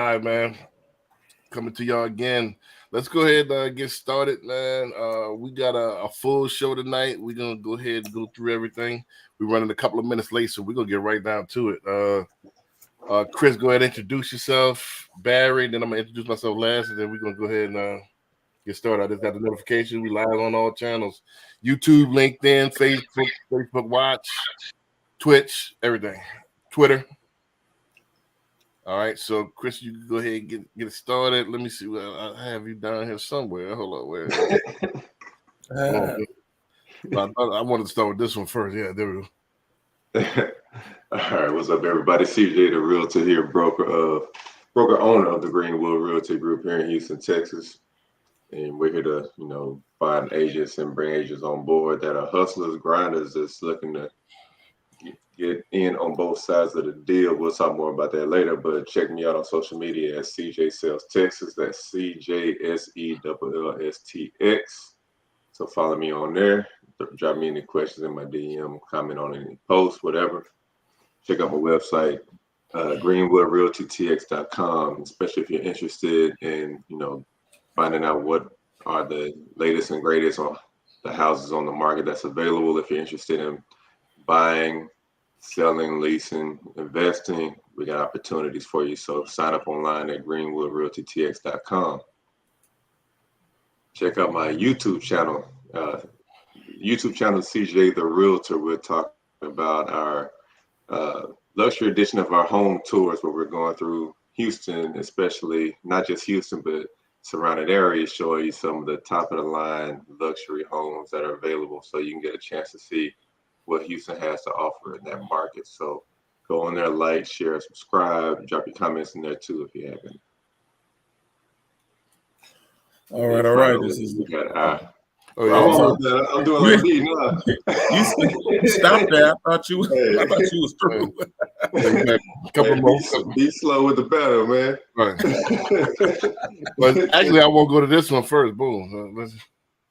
right, man. Coming to y'all again. Let's go ahead and get started, man. We got a full show tonight. We're gonna go ahead and go through everything. We're running a couple of minutes late, so we're gonna get right down to it. Chris, go ahead and introduce yourself. Barry, then I'm gonna introduce myself last, and then we're gonna go ahead and get started. I just got the notification. We live on all channels: YouTube, LinkedIn, Facebook Watch, Twitch, everything, Twitter. All right, so Chris, you can go ahead and get it started. Let me see. Well, I have you down here somewhere. Hold on, where? I wanted to start with this one first. Yeah, there we go. All right, what's up, everybody? CJ, the realtor here, broker owner of the Greenwood Realty Group here in Houston, Texas, and we're here to find agents and bring agents on board that are hustlers, grinders, that's looking to get in on both sides of the deal. We'll talk more about that later, but check me out on social media at CJ Sales Texas. That's CJSELLSTX. So follow me on there. Drop me any questions in my DM, comment on any posts, whatever. Check out my website, greenwoodrealtytx.com, especially if you're interested in, finding out what are the latest and greatest on the houses on the market that's available. If you're interested in buying, selling, leasing, investing, we got opportunities for you. So sign up online at greenwoodrealtytx.com. Check out my YouTube channel. CJ the Realtor. We're talking about our luxury edition of our home tours, where we're going through Houston, especially not just Houston, but surrounding areas, showing you some of the top of the line luxury homes that are available, so you can get a chance to see what Houston has to offer in that market. So go on there, like, share, subscribe, drop your comments in there too if you haven't. All right. This is I'm doing like these now. You stopped there. I thought you was through. Couple more. Be slow with the battle, man. Right. But actually, I won't go to this one first. Boom.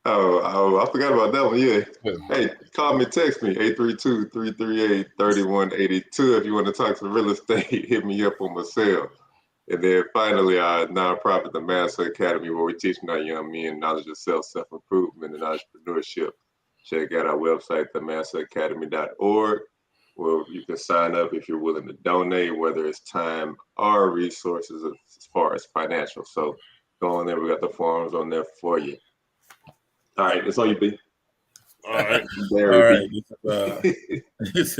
Oh, I forgot about that one. Yeah. Hey, call me, text me, 832-338-3182. If you want to talk some real estate, hit me up on my cell. And then finally, our nonprofit, the Master Academy, where we're teaching our young men knowledge of self-improvement and entrepreneurship. Check out our website, themasteracademy.org, where you can sign up if you're willing to donate, whether it's time or resources as far as financial. So go on there. We got the forms on there for you. All right, it's all you, B. All right. Barry B. This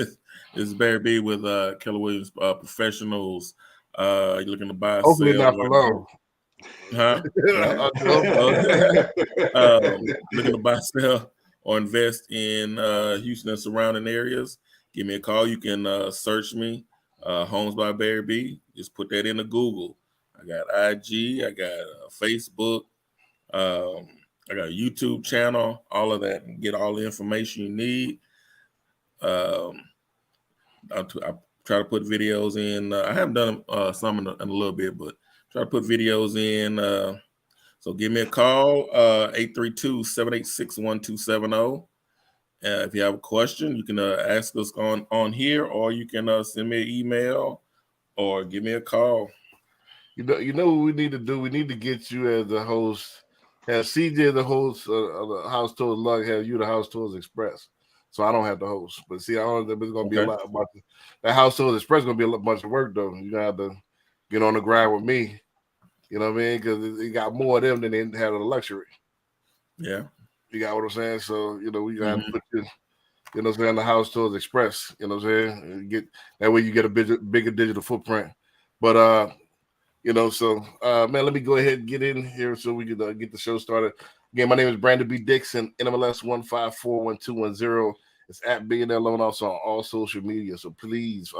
is Barry B with Keller Williams Professionals. You're looking to buy, hopefully sell, not for long. Huh? Looking to buy, sell, or invest in Houston and surrounding areas, give me a call. You can search me, Homes by Barry B. Just put that into Google. I got IG, I got Facebook, I got a YouTube channel, all of that, and get all the information you need. I try to put videos in. I haven't done some in a little bit, but try to put videos in. So give me a call, 832-786-1270. If you have a question, you can ask us on here, or you can send me an email or give me a call. You know what we need to do? We need to get you as the host. Have CJ the host of the House Tours Lug, have you the House Tours Express. So I don't have to host. But see, I don't know if it's going to be a lot about that House Tours Express is going to be a bunch of work, though. You're going to have to get on the grind with me. You know what I mean? Because you got more of them than they have the luxury. Yeah. You got what I'm saying? So, we got to put you, on the House Tours Express. You know what I'm saying? That way you get a bigger digital footprint. But, so, man, let me go ahead and get in here so we can get the show started. Again, my name is Brandon B. Dixon, NMLS 1541210. It's at Billionaire Loan Officer on all social media. So please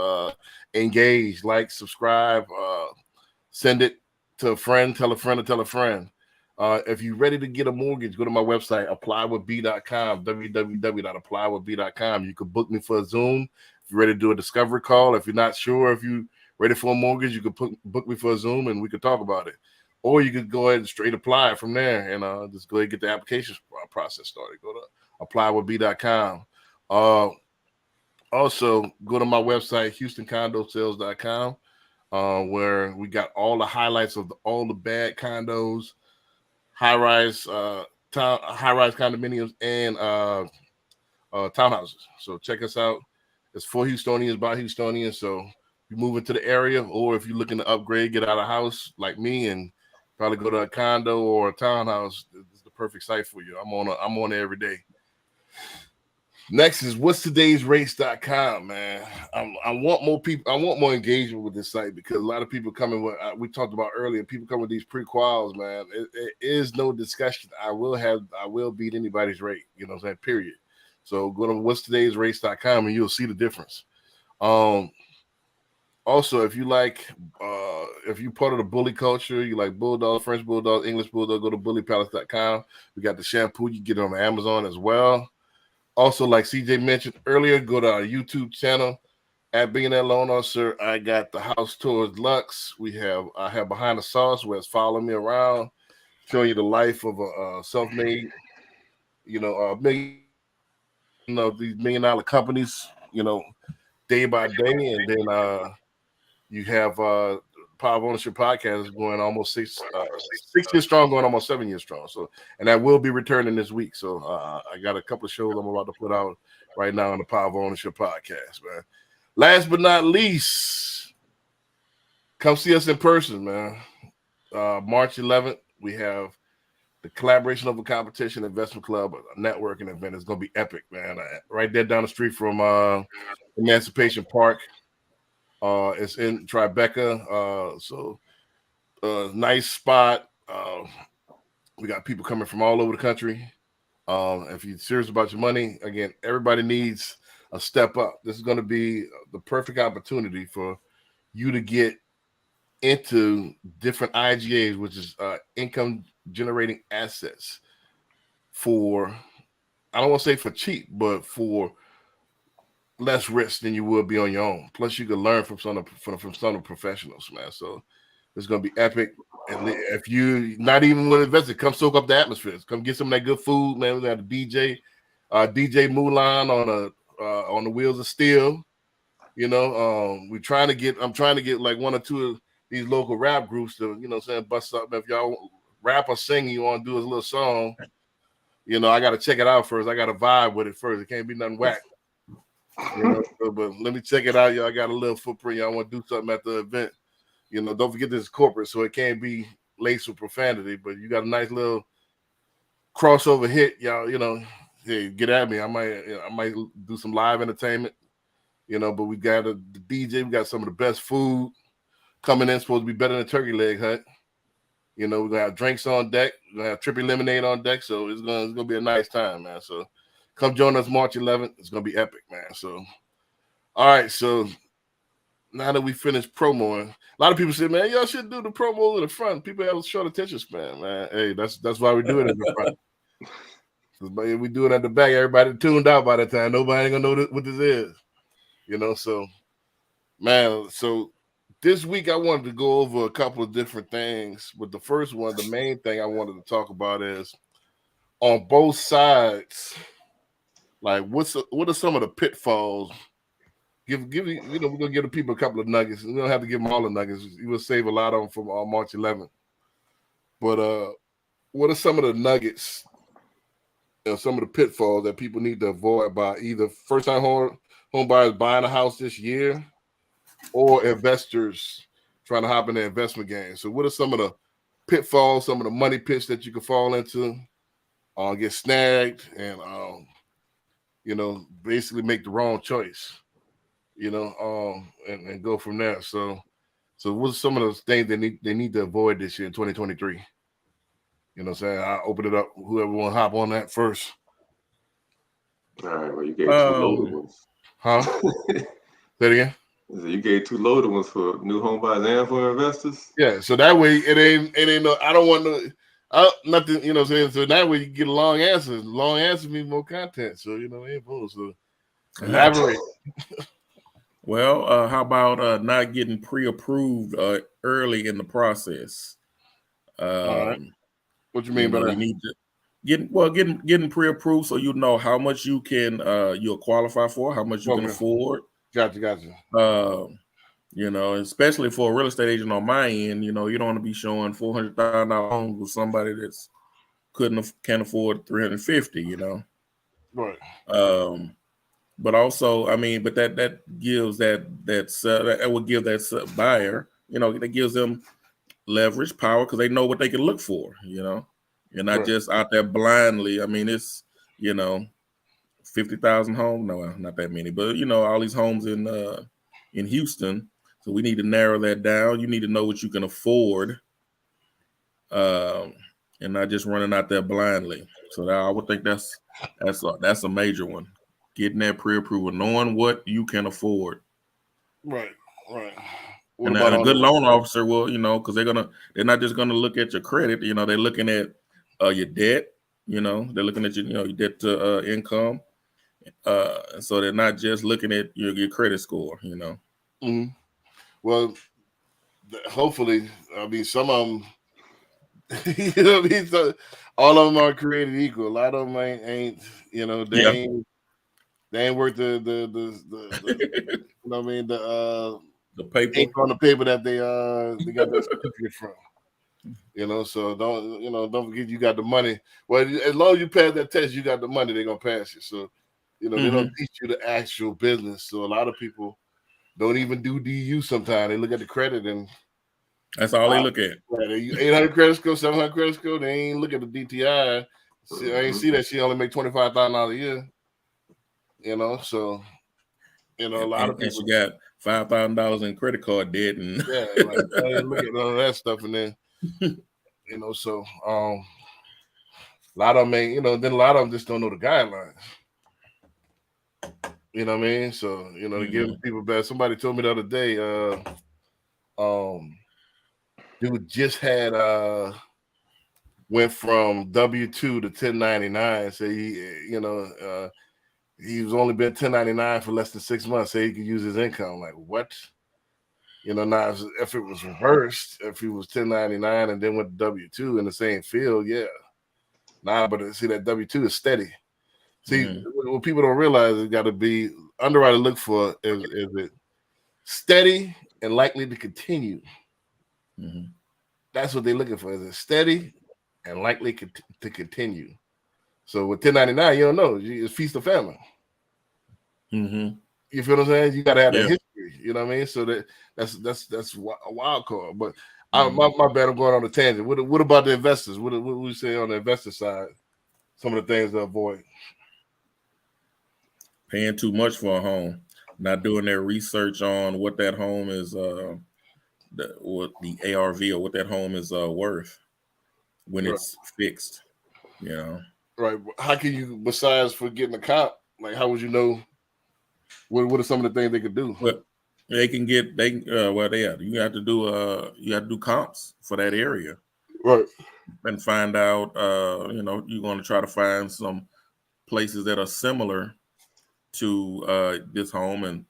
engage, like, subscribe, send it to a friend, tell a friend, or tell a friend. If you're ready to get a mortgage, go to my website, applywithb.com, www.applywithb.com. You can book me for a Zoom. If you're ready to do a discovery call, if you're not sure if you ready for a mortgage, you could book me for a Zoom and we could talk about it. Or you could go ahead and straight apply from there and just go ahead and get the application process started. Go to applywithb.com. Also, go to my website, HoustonCondoSales.com. where we got all the highlights of all the bad condos, high-rise condominiums, and townhouses. So check us out. It's for Houstonians by Houstonians. So if you move into the area, or if you're looking to upgrade, get out of house like me, and probably go to a condo or a townhouse, it's the perfect site for you. I'm on it every day. Next is what's today's race.com, man. I want more people. I want more engagement with this site because a lot of people coming with, we talked about earlier, people come with these pre-quals, man. It is no discussion. I will beat anybody's rate, you know what I'm saying, period. So go to what's today's race.com and you'll see the difference. Also, if you like, if you're part of the bully culture, you like Bulldog, French Bulldog, English Bulldog, go to bullypalace.com. We got the shampoo. You get it on Amazon as well. Also, like CJ mentioned earlier, go to our YouTube channel at Billionaire Loan Officer. I got the house tours Lux. I have Behind the Sauce, where it's following me around, showing you the life of a self-made, these $1 million companies, day by day. And then you have Power of Ownership podcast is going almost 6 years strong, going almost 7 years strong. So, and that will be returning this week. So I got a couple of shows I'm about to put out right now on the Power of Ownership podcast, man. Last but not least, come see us in person, man. March 11th, we have the Collaboration Over Competition Investment Club, a networking event. It's going to be epic, man. Right there down the street from Emancipation Park. It's in Tribeca, so nice spot. We got people coming from all over the country. If you're serious about your money, again, everybody needs a step up. This is going to be the perfect opportunity for you to get into different IGAs, which is income generating assets, for, I don't want to say for cheap, but for less risk than you would be on your own. Plus, you can learn from some of the professionals, man. So it's gonna be epic. And if you not even want to invest, come soak up the atmosphere. Come get some of that good food, man. We got a DJ Mulan on the wheels of steel. I'm trying to get like one or two of these local rap groups to, bust up. If y'all rap or sing, you want to do a little song, I got to check it out first. I got to vibe with it first. It can't be nothing whack. But let me check it out, y'all. I got a little footprint. Y'all want to do something at the event. Don't forget this is corporate, so it can't be laced with profanity, but you got a nice little crossover hit, y'all. Hey, get at me. I might do some live entertainment, but we got the DJ, we got some of the best food coming in, supposed to be better than Turkey Leg Hut. We're gonna have drinks on deck, we're gonna have Trippy Lemonade on deck, so it's gonna be a nice time, man. So come join us March 11th. It's going to be epic, man. So, all right. So now that we finished promoing, a lot of people say, man, y'all should do the promo in the front. People have a short attention span, man. Hey, that's why we do it in the front. If we do it at the back, everybody tuned out by the time. Nobody ain't going to know what this is. So, man, so this week I wanted to go over a couple of different things. But the first one, the main thing I wanted to talk about is on both sides, like, what are some of the pitfalls? We're gonna give the people a couple of nuggets. We don't have to give them all the nuggets. You will save a lot of them from March 11th. But what are some of the nuggets? Some of the pitfalls that people need to avoid by either first-time home buyers buying a house this year, or investors trying to hop in the investment game. So, what are some of the pitfalls? Some of the money pits that you can fall into, get snagged, and basically make the wrong choice, and go from there. So what's some of those things they need to avoid this year in 2023? You know what I'm saying? I'll open it up. Whoever want to hop on that first. All right, well, you gave two loaded ones. Huh? Say it again. You gave two loaded ones for new home buyers and for investors? Yeah, so that way it ain't no, I don't want to nothing, you know what I'm saying? So that way you get a long answer. Long answer means more content. So, ain't supposed to elaborate. Well, how about not getting pre-approved early in the process? All right. What you mean by that? You need to getting pre-approved so you know how much you can you'll qualify for, how much you can afford. Gotcha. You know, especially for a real estate agent on my end, you know, you don't want to be showing $400,000 homes with somebody that's can't afford 350. You know, Right. But also, I mean, but that gives that would give that buyer, you know, that gives them leverage power because they know what they can look for. You know, you're not Right. just out there blindly. I mean, it's, you know, 50,000 homes. No, not that many, but you know, all these homes in Houston. So we need to narrow that down. You need to know what you can afford, and not just running out there blindly. So I would think that's a major one. Getting that pre-approval, knowing what you can afford. Right. Right. What And about a all good the loan officer will, you know, because they're not just gonna look at your credit. You know, they're looking at your debt. You know, they're looking at your debt to income. So they're not just looking at your credit score. You know. Mhm. Well, hopefully, I mean, some of them, you know what I mean? So all of them are created equal. A lot of them ain't you know, Yeah. they ain't worth the you know what I mean, The paper. ink on the paper that they got that certificate from. You know, so don't forget you got the money. Well, as long as you pass that test, you got the money, they're gonna pass you. So, you know, they don't teach you the actual business. So a lot of people don't even do DU sometimes. They look at the credit and That's all they look at. 800 credit score, 700 credit score. They ain't look at the DTI. See, I ain't see that she only make $25,000 a year. You know, so you know a lot of And people. she got $5,000 in credit card debt, and Yeah, like I ain't look at all of that stuff, and then you know, so a lot of them ain't, you know, then a lot of them just don't know the guidelines. You know what I mean? So, you know, to give people back. Somebody told me the other day, dude just had went from W-2 to 1099. So he, you know, he was only been 1099 for less than 6 months, so he could use his income. Like, what? You know, now if it was reversed, if he was 1099 and then went to W-2 in the same field, yeah. Nah, but see that W-2 is steady. See, what people don't realize is got to be underwriter look for is it steady and likely to continue. That's what they're looking for. Is it steady and likely to continue? So with 1099, you don't know. It's feast of famine. You feel what I'm saying? You got to have that history. You know what I mean? So that's a wild card. But my bad. I'm going on a tangent. What about the investors? What we say on the investor side? Some of the things to avoid. Paying too much for a home, not doing their research on what that home is, what the ARV or what that home is worth when it's fixed. You know, right? How can you, besides for getting a comp, like how would you know? What are some of the things they could do? Well, they can get where they at. You have to do comps for that area, right? And find out. You know, you're going to try to find some places that are similar to this home and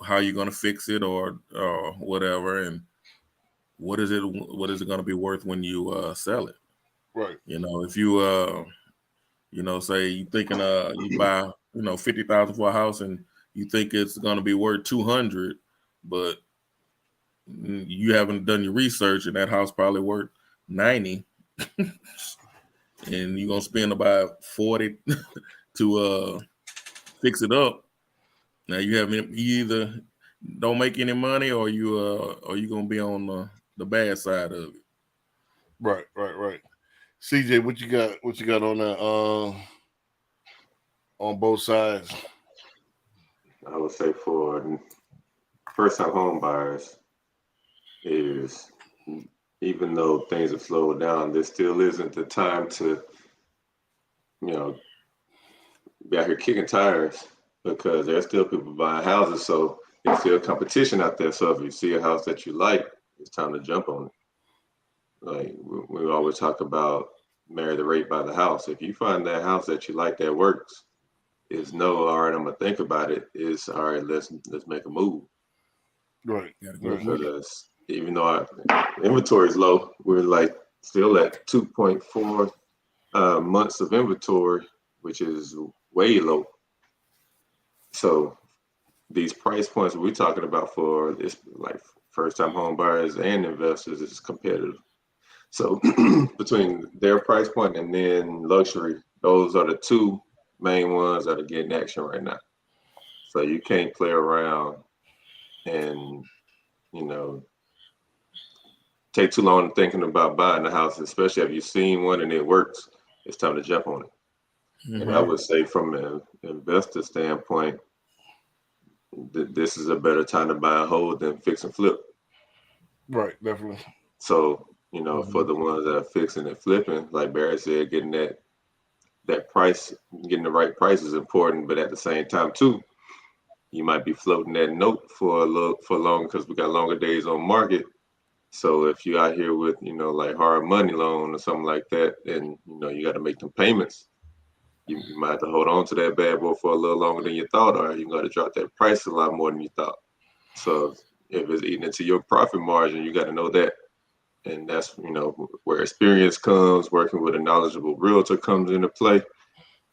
how you're going to fix it or whatever, and what is it going to be worth when you sell it. Right. You know, if you you know, say you thinking you buy, you know, 50,000 for a house and you think it's going to be worth 200, but you haven't done your research and that house probably worth 90 and you're going to spend about 40 to fix it up. Now you either don't make any money or you going to be on the bad side of it. Right. CJ, what you got on that on both sides? I would say for first-time home buyers is, even though things have slowed down, there still isn't the time to, you know, be out here kicking tires, because there's still people buying houses. So there's still competition out there. So if you see a house that you like, it's time to jump on it. Like we always talk about, marry the rate by the house. If you find that house that you like that works, is no, all right, I'm gonna think about it. Is all right, let's make a move. Right. Because even though our inventory is low, we're like still at 2.4 months of inventory, which is way low. So these price points we're talking about for this, like first-time home buyers and investors, is competitive. So between their price point and then luxury, those are the two main ones that are getting action right now. So you can't play around and, you know, take too long thinking about buying a house, especially if you've seen one and it works. It's time to jump on it. And I would say from an investor standpoint, this is a better time to buy and hold than fix and flip. Right, definitely. So, you know, for the ones that are fixing and flipping, like Barry said, getting that price, getting the right price is important, but at the same time too, you might be floating that note for long because we got longer days on market. So if you're out here with, you know, like hard money loan or something like that, and you know you got to make them payments, you might have to hold on to that bad boy for a little longer than you thought, or you got to drop that price a lot more than you thought. So if it's eating into your profit margin, you got to know that. And that's, you know, where experience comes, working with a knowledgeable realtor comes into play.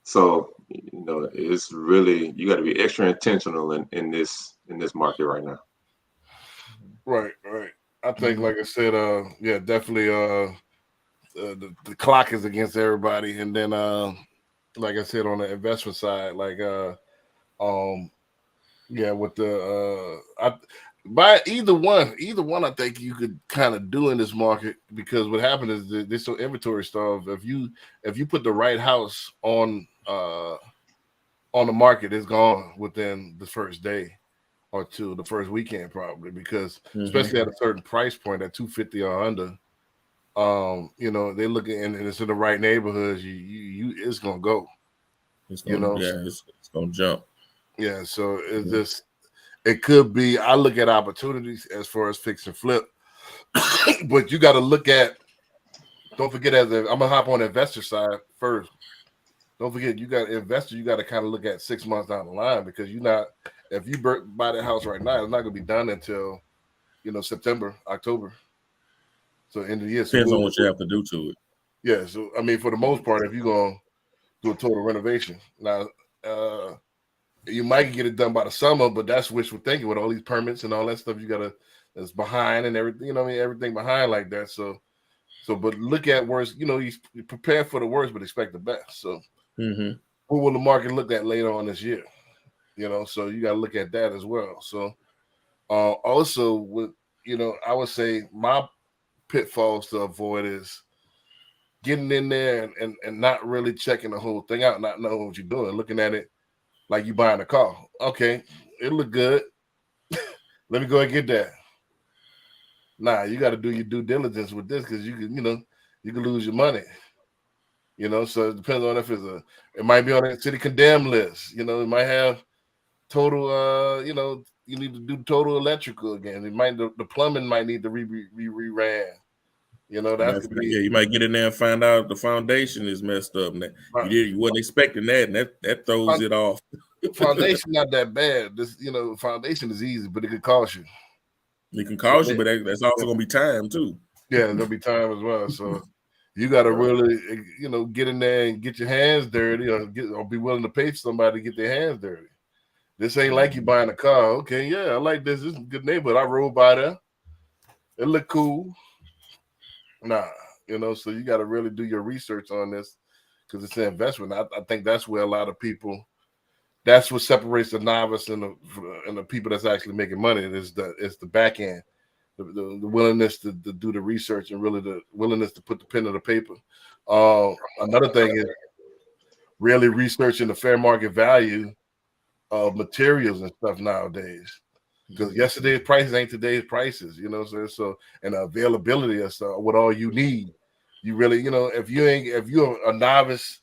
So, you know, it's really, you got to be extra intentional in this market right now. Right. I think, like I said, yeah, definitely, the clock is against everybody, and then, like I said, on the investment side, like, yeah, with the, by either one, I think you could kind of do in this market, because what happened is that this inventory stuff. If you put the right house on the market, it's gone within the first day or two, the first weekend probably, because especially at a certain price point at 250 or under, you know, they look at, and it's in the right neighborhoods, you it's gonna go. It's gonna, it's gonna jump. Yeah, so it's just, it could be, I look at opportunities as far as fix and flip, but you got to look at, don't forget, I'm gonna hop on the investor side first. Don't forget, you got investor, you got to kind of look at 6 months down the line, because if you buy that house right now, it's not gonna be done until, you know, September, October. So end of the year. Depends on what you have to do to it. Yeah, so I mean, for the most part, if you're gonna do a total renovation, now you might get it done by the summer, but that's wishful thinking with all these permits and all that stuff. You gotta, that's behind and everything. You know, what I mean, everything behind like that. So, but look at worst. You know, you prepare for the worst, but expect the best. So, what will the market look at later on this year? You know, so you got to look at that as well. So, also with, you know, I would say my pitfalls to avoid is getting in there and not really checking the whole thing out, not knowing what you're doing, looking at it like you buying a car. Okay, it look good. Let me go and get that. Nah, you got to do your due diligence with this, because you can lose your money. You know, so it depends on if it might be on that city condemned list. You know, it might have total, you know, you need to do total electrical again. It might, the plumbing might need to re-ran. You know, that's you might get in there and find out the foundation is messed up. And you wasn't expecting that, and that throws it off. Foundation not that bad. This, you know, foundation is easy, but it could cost you. It can cost you, but that's also gonna be time too. Yeah, there'll be time as well. So you got to really, you know, get in there and get your hands dirty, or be willing to pay for somebody to get their hands dirty. This ain't like you buying a car. Okay, yeah, I like this. This is a good neighborhood. I rode by there. It looked cool. Nah, you know, so you got to really do your research on this, because it's an investment. I think that's where a lot of people, that's what separates the novice and the people that's actually making money. It's the back end, the willingness to do the research, and really the willingness to put the pen to the paper. Another thing is really researching the fair market value of materials and stuff nowadays, because yesterday's prices ain't today's prices. You know, so and the availability of stuff, what all you need. You really, you know, if you're a novice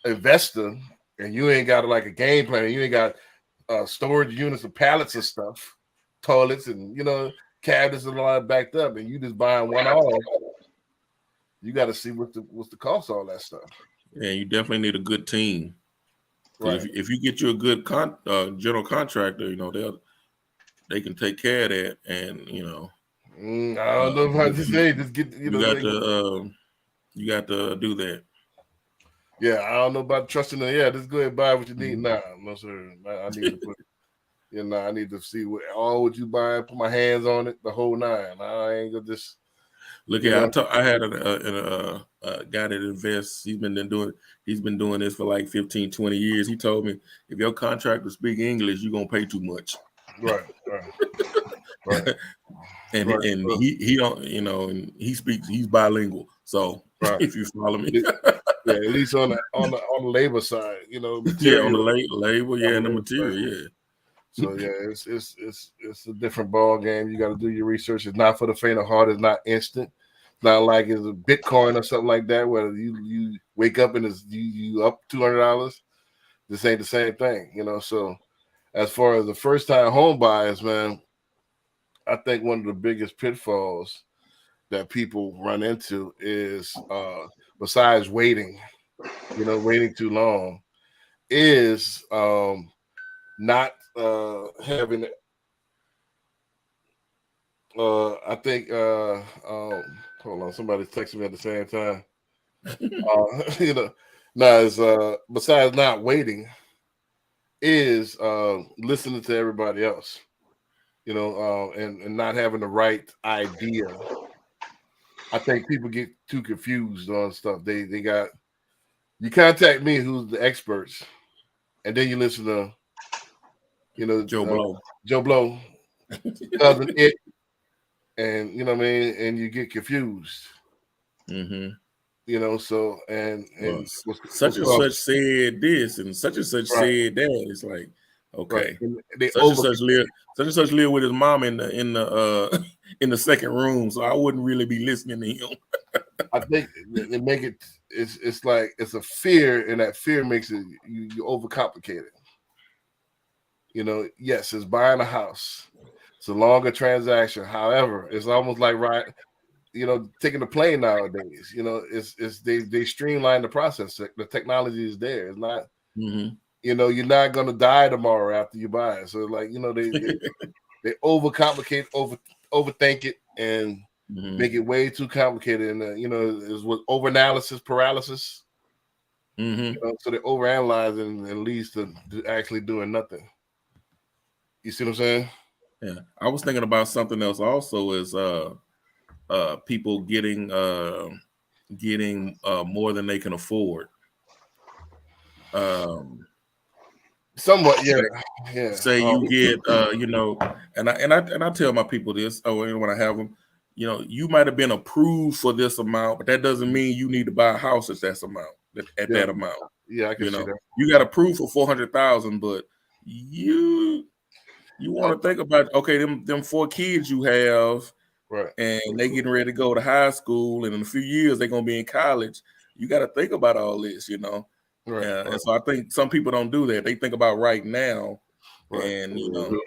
investor and you ain't got like a game plan, you ain't got storage units of pallets of stuff, toilets, and, you know, cabinets and all that backed up, and you just buying one off, you got to see what's the cost of all that stuff. Yeah, you definitely need a good team. Right. If you get you a good general contractor, you know, they can take care of that, and you know. I don't know how to say. Just get, you got to do that. Yeah, I don't know about trusting them. Yeah, just go ahead and buy what you need. Nah, no sir. I need to put You know, I need to see what you buy, put my hands on it, the whole nine. I ain't gonna just look you here. know. I had a guy that invests. He's been doing this for like 15, 20 years. He told me if your contractor speak English, you're gonna pay too much. Right. And Right. he don't, you know, and he's bilingual. So Right. if you follow me, yeah, at least on the labor side, you know, yeah, on material. the labor, yeah, and the material, yeah. So yeah, it's a different ball game. You got to do your research. It's not for the faint of heart. It's not instant. It's not like it's a Bitcoin or something like that where you wake up and you up $200. This ain't the same thing, you know. So as far as the first time home buyers, man, I think one of the biggest pitfalls that people run into is besides waiting, you know, waiting too long, is not having. I think. Hold on, somebody's texting me at the same time. You know, now it's besides not waiting, is listening to everybody else. You know, and not having the right idea. I think people get too confused on stuff. They got you contact me, who's the experts, and then you listen to Joe Blow, cousin it, and you know what I mean, and you get confused. Mm-hmm. You know, so and such and such said this, and such said that. It's like, okay, such and such live with his mom in the in the second room, so I wouldn't really be listening to him. I think they make it's like it's a fear, and that fear makes it you overcomplicate it. You know, yes, it's buying a house. It's a longer transaction. However, it's almost like taking a plane nowadays. You know, it's they streamline the process. The technology is there. It's not. Mm-hmm. You know, you're not gonna die tomorrow after you buy it. So like, you know, they overcomplicate, overthink it, and make it way too complicated. And you know, is with overanalysis paralysis. Mm-hmm. You know, so they overanalyze and leads to actually doing nothing. You see what I'm saying? Yeah, I was thinking about something else. Also, is people getting more than they can afford. Somewhat, yeah. Say you get, you know, and I tell my people this. Oh, and when I have them, you know, you might have been approved for this amount, but that doesn't mean you need to buy a house at that amount. That amount. Yeah, I can see that. You got approved for 400,000, but you want to think about, okay, them 4 kids you have, right, and they getting ready to go to high school, and in a few years they're gonna be in college. You got to think about all this, you know. Right. And so I think some people don't do that. They think about right now, and you know.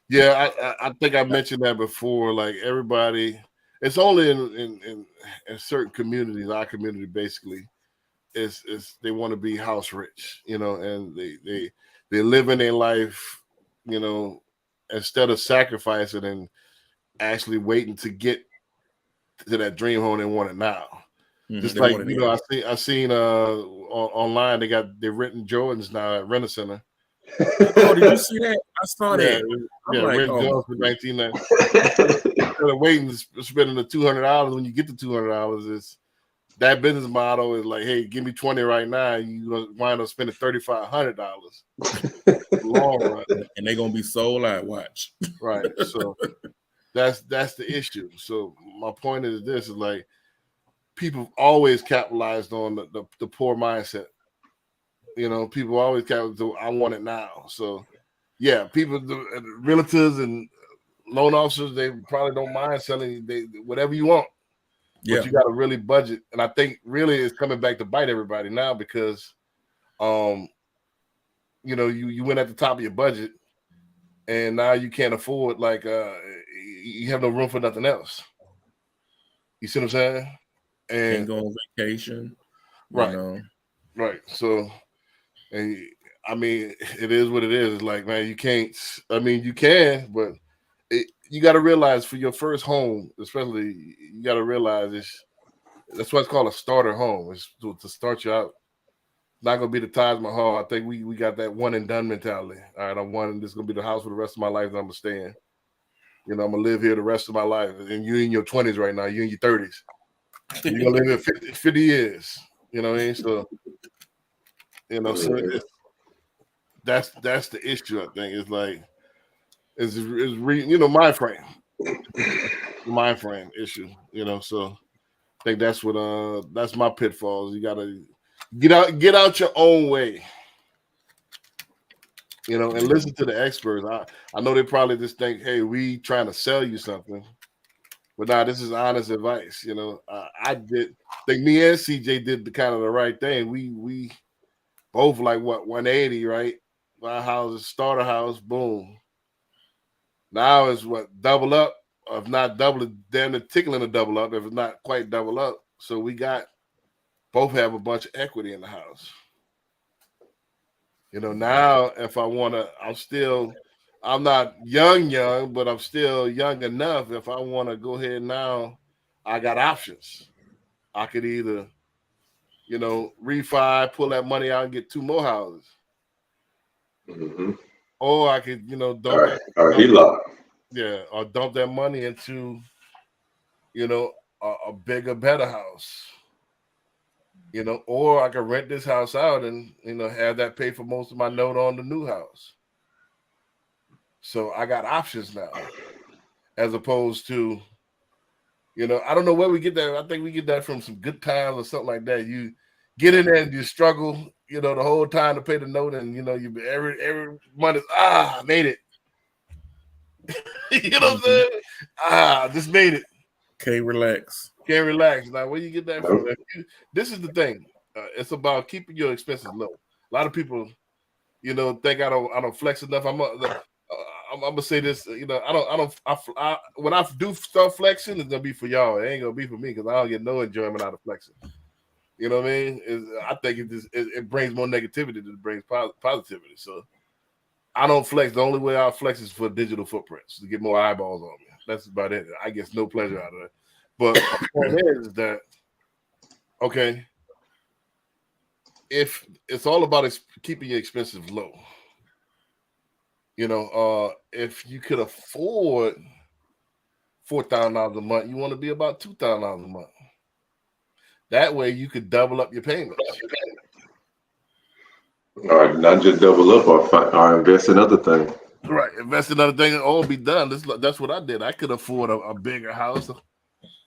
Yeah, I think I mentioned that before. Like everybody, it's only in certain communities. Our community basically is they want to be house rich, you know, and they live in their life, you know, instead of sacrificing and actually waiting to get to that dream home they want it now. Mm-hmm. Just like, you know, I seen online they're renting Jordans now at Rent-A-Center. Oh, did you see that? I saw that. Yeah, like, rent Jordans for $19. Instead of waiting to spending the $200 when you get the $200, is that business model is like, hey, give me 20 right now, you gonna wind up spending $3,500 long run, and they're gonna be sold out. Watch, right? So that's the issue. So my point is this: is like people always capitalized on the poor mindset. You know, people always capitalize. I want it now. So yeah, people, realtors and loan officers, they probably don't mind selling whatever you want. But you got to really budget, and I think really it's coming back to bite everybody now because, you know, you went at the top of your budget, and now you can't afford you have no room for nothing else. You see what I'm saying? And can't go on vacation, right? You know? Right. So, and I mean, it is what it is. It's like, man, you can't. I mean, you can, but you got to realize for your first home, especially, you got to realize that's why it's called a starter home. It's to start you out. not gonna be the Taj Mahal. I think we got that one and done mentality. All right, I'm one, and this is gonna be the house for the rest of my life. And I'm gonna stay in. You know, I'm gonna live here the rest of my life. And you're in your 20s right now. You're in your 30s. You're gonna live here 50 years. You know what I mean? So, you know, so that's the issue. I think is like mind frame issue. You know, so I think that's what that's my pitfalls. You gotta get out your own way. You know, and listen to the experts. I know they probably just think, hey, we trying to sell you something. But nah, this is honest advice. You know, I think me and CJ did the kind of the right thing. We both like 180, right? My house is starter house, boom. Now is double up, or if not double, damn near tickling a double up, if it's not quite double up. So we both have a bunch of equity in the house. You know, now if I want to, I'm not young, but I'm still young enough. If I want to go ahead now, I got options. I could either, you know, refi, pull that money out and get 2 more houses. Mm-hmm. Or I could, you know, dump that money into, you know, a bigger, better house. You know, or I could rent this house out and, you know, have that pay for most of my note on the new house. So I got options now, as opposed to, you know, I don't know where we get that. I think we get that from some good times or something like that. You get in there and you struggle, you know, the whole time to pay the note, and you know, you every month is I made it. You know what I'm saying? Just made it. Can't relax. Now, where you get that from? This is the thing. It's about keeping your expenses low. A lot of people, you know, think I don't flex enough. I'm gonna say this. You know, when I do start flexing, it's gonna be for y'all. It ain't gonna be for me because I don't get no enjoyment out of flexing. You know what I mean? I think it brings more negativity than it brings positivity. So I don't flex. The only way I flex is for digital footprints to get more eyeballs on me. That's about it. I get no pleasure out of it. But the point is that, okay, if it's all about keeping your expenses low, you know, if you could afford $4,000 a month, you want to be about $2,000 a month. That way you could double up your payments. Or not just double up or invest in other things. Right, invest in other things and all be done. That's what I did. I could afford a bigger house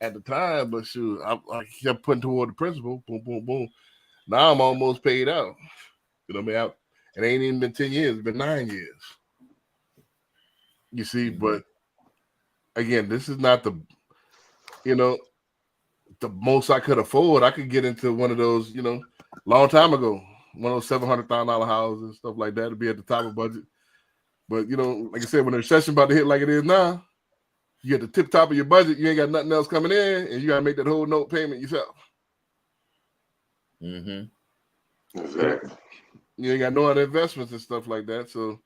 at the time, but shoot, I kept putting toward the principal. Boom, boom, boom. Now I'm almost paid out. You know what I mean? It ain't even been 10 years. It's been 9 years. You see, but again, this is not the, you know, the most I could afford. I could get into one of those, you know, long time ago, one of those $700,000 houses and stuff like that to be at the top of budget. But, you know, like I said, when the recession about to hit like it is now, you at the tip top of your budget, you ain't got nothing else coming in, and you got to make that whole note payment yourself. Mm-hmm. Exactly. You ain't got no other investments and stuff like that. So,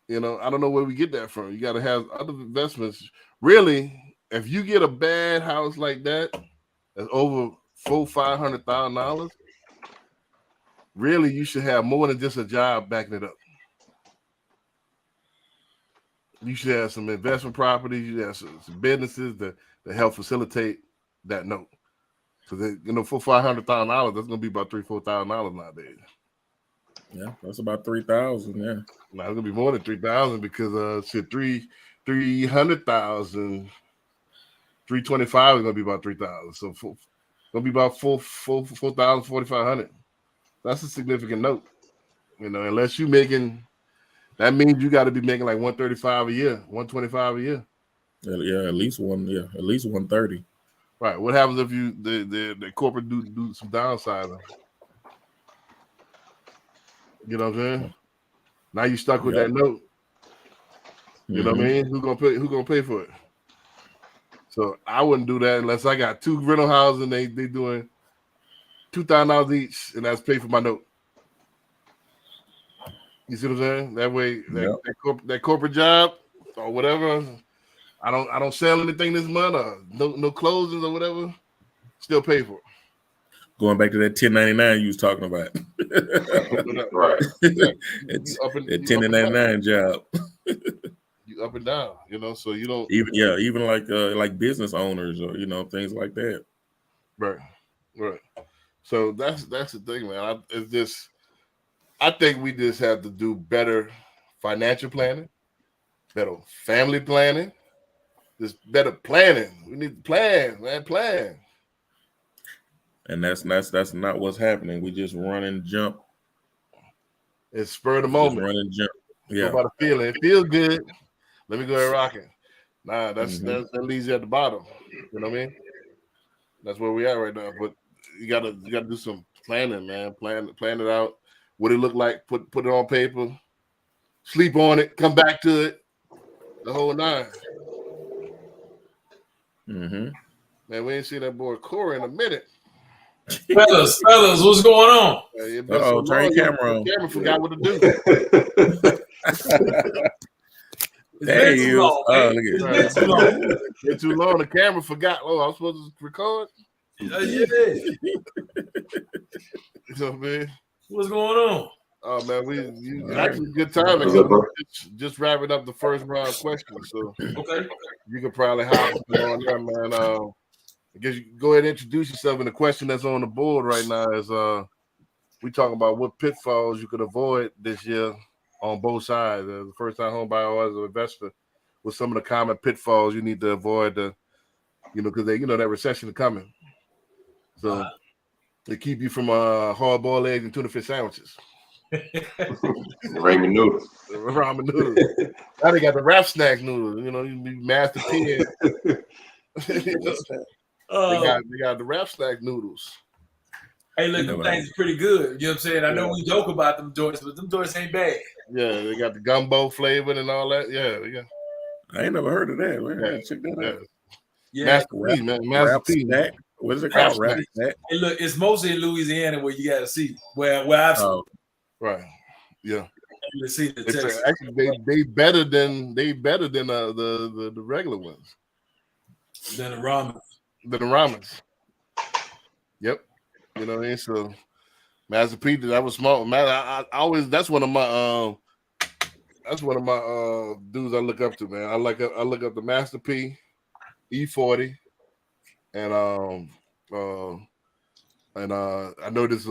you know, I don't know where we get that from. You got to have other investments. Really, if you get a bad house like that, that's over $500,000, really, you should have more than just a job backing it up. You should have some investment properties. You have some businesses that help facilitate that note. Because, you know, for $500,000, that's going to be about $3,000-$4,000 nowadays. Yeah, that's about 3,000. Yeah, now it's gonna be more than 3,000 because 300,000, 325 is gonna be about 3,000. So gonna be about 4,000, 4,500. That's a significant note. You know, unless you making, that means you got to be making like 135 a year, 125 a year. Yeah, at least 130. Right. What happens if you the corporate do some downsizing? You know what I'm saying? Now you stuck with that note. You know what I mean? Who gonna pay for it? So I wouldn't do that unless I got 2 rental houses and they doing $2,000 each, and that's paid for my note. You see what I'm saying? That way, that corporate job or whatever, I don't sell anything this month or no closings or whatever, still pay for it. Going back to that 1099 you was talking about. Right. It's a 1099 job. You up and down, so you don't even like business owners or things like that. Right. So that's the thing, man. I think we just have to do better financial planning, better family planning, just better planning. We need to plan, man, plan. And that's not what's happening. We just run and jump. It's spur of the moment. Just run and jump. Yeah. Go by the feeling. It feels good. Let me go ahead rocking. Nah, that leaves you at the bottom. You know what I mean? That's where we are right now. But you gotta do some planning, man. Plan it out. What it look like? Put it on paper. Sleep on it. Come back to it. The whole nine. Mm-hmm. Man, we ain't seen that boy Corey in a minute. Fellas, what's going on? Turn camera on. Camera forgot what to do. There he is. Look at It's been too long. The camera forgot. Oh, I was supposed to record. Yeah. You know what I mean? What's going on? Oh man, actually good time. Just wrapping up the first round questions. So Okay. you could probably hop on there, man. I guess you go ahead and introduce yourself. And the question that's on the board right now is we talking about what pitfalls you could avoid this year on both sides. As a first time home buyer or as an investor, with some of the common pitfalls you need to avoid because that recession is coming. So they keep you from hard-boiled eggs and tuna fish sandwiches. Ramen noodles. Ramen noodles. Now they got the wrap snack noodles. You be Master P. They got the wrap snack noodles. Hey, look, them things are pretty good. You know what I'm saying? I know we joke about them joints, but them joints ain't bad. Yeah, they got the gumbo flavored and all that. Yeah, they got. I ain't never heard of that. Man, check that out. Yeah, Master P, man. Master P. Snack. What is it called? Wrap snack. Hey, look, it's mostly in Louisiana where you got to see where I've seen. Right. Yeah. Let's see the Texas. Actually, they better than the regular ones. Than the ramen. Than the ramens. Yep. You know what I mean? So Master P, that was smart. Man, I always that's one of my dudes I look up to, man. I look up the Master P, E40, and I know this is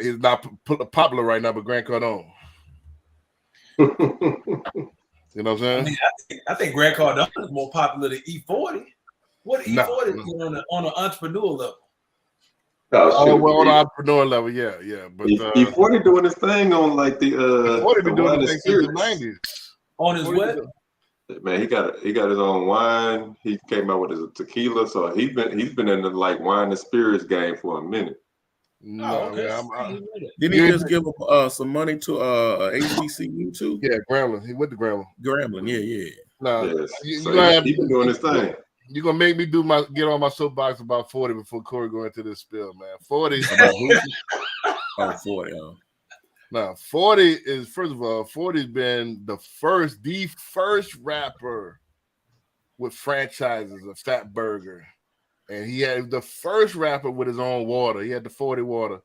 he's not popular right now, but Grant Cardone. You know what I'm saying? I think Grant Cardone is more popular than E40. What E40 is on an entrepreneur level? On the entrepreneur level, yeah. But E40 doing his thing on like the E40 been doing his thing since the 90s. On his what? Man, he got his own wine. He came out with his tequila, so he's been in the like wine and spirits game for a minute. No, okay. Didn't he just give some money to HBCU too? Yeah, Grambling. He went to Grambling. Yeah. No, yes. He's been doing his thing. You're gonna make me get on my soapbox about 40 before Corey go into this spill, man. 40. 40. Now, 40 is, first of all, 40's been the first rapper with franchises of Fat Burger. And he had the first rapper with his own water. He had the 40 water.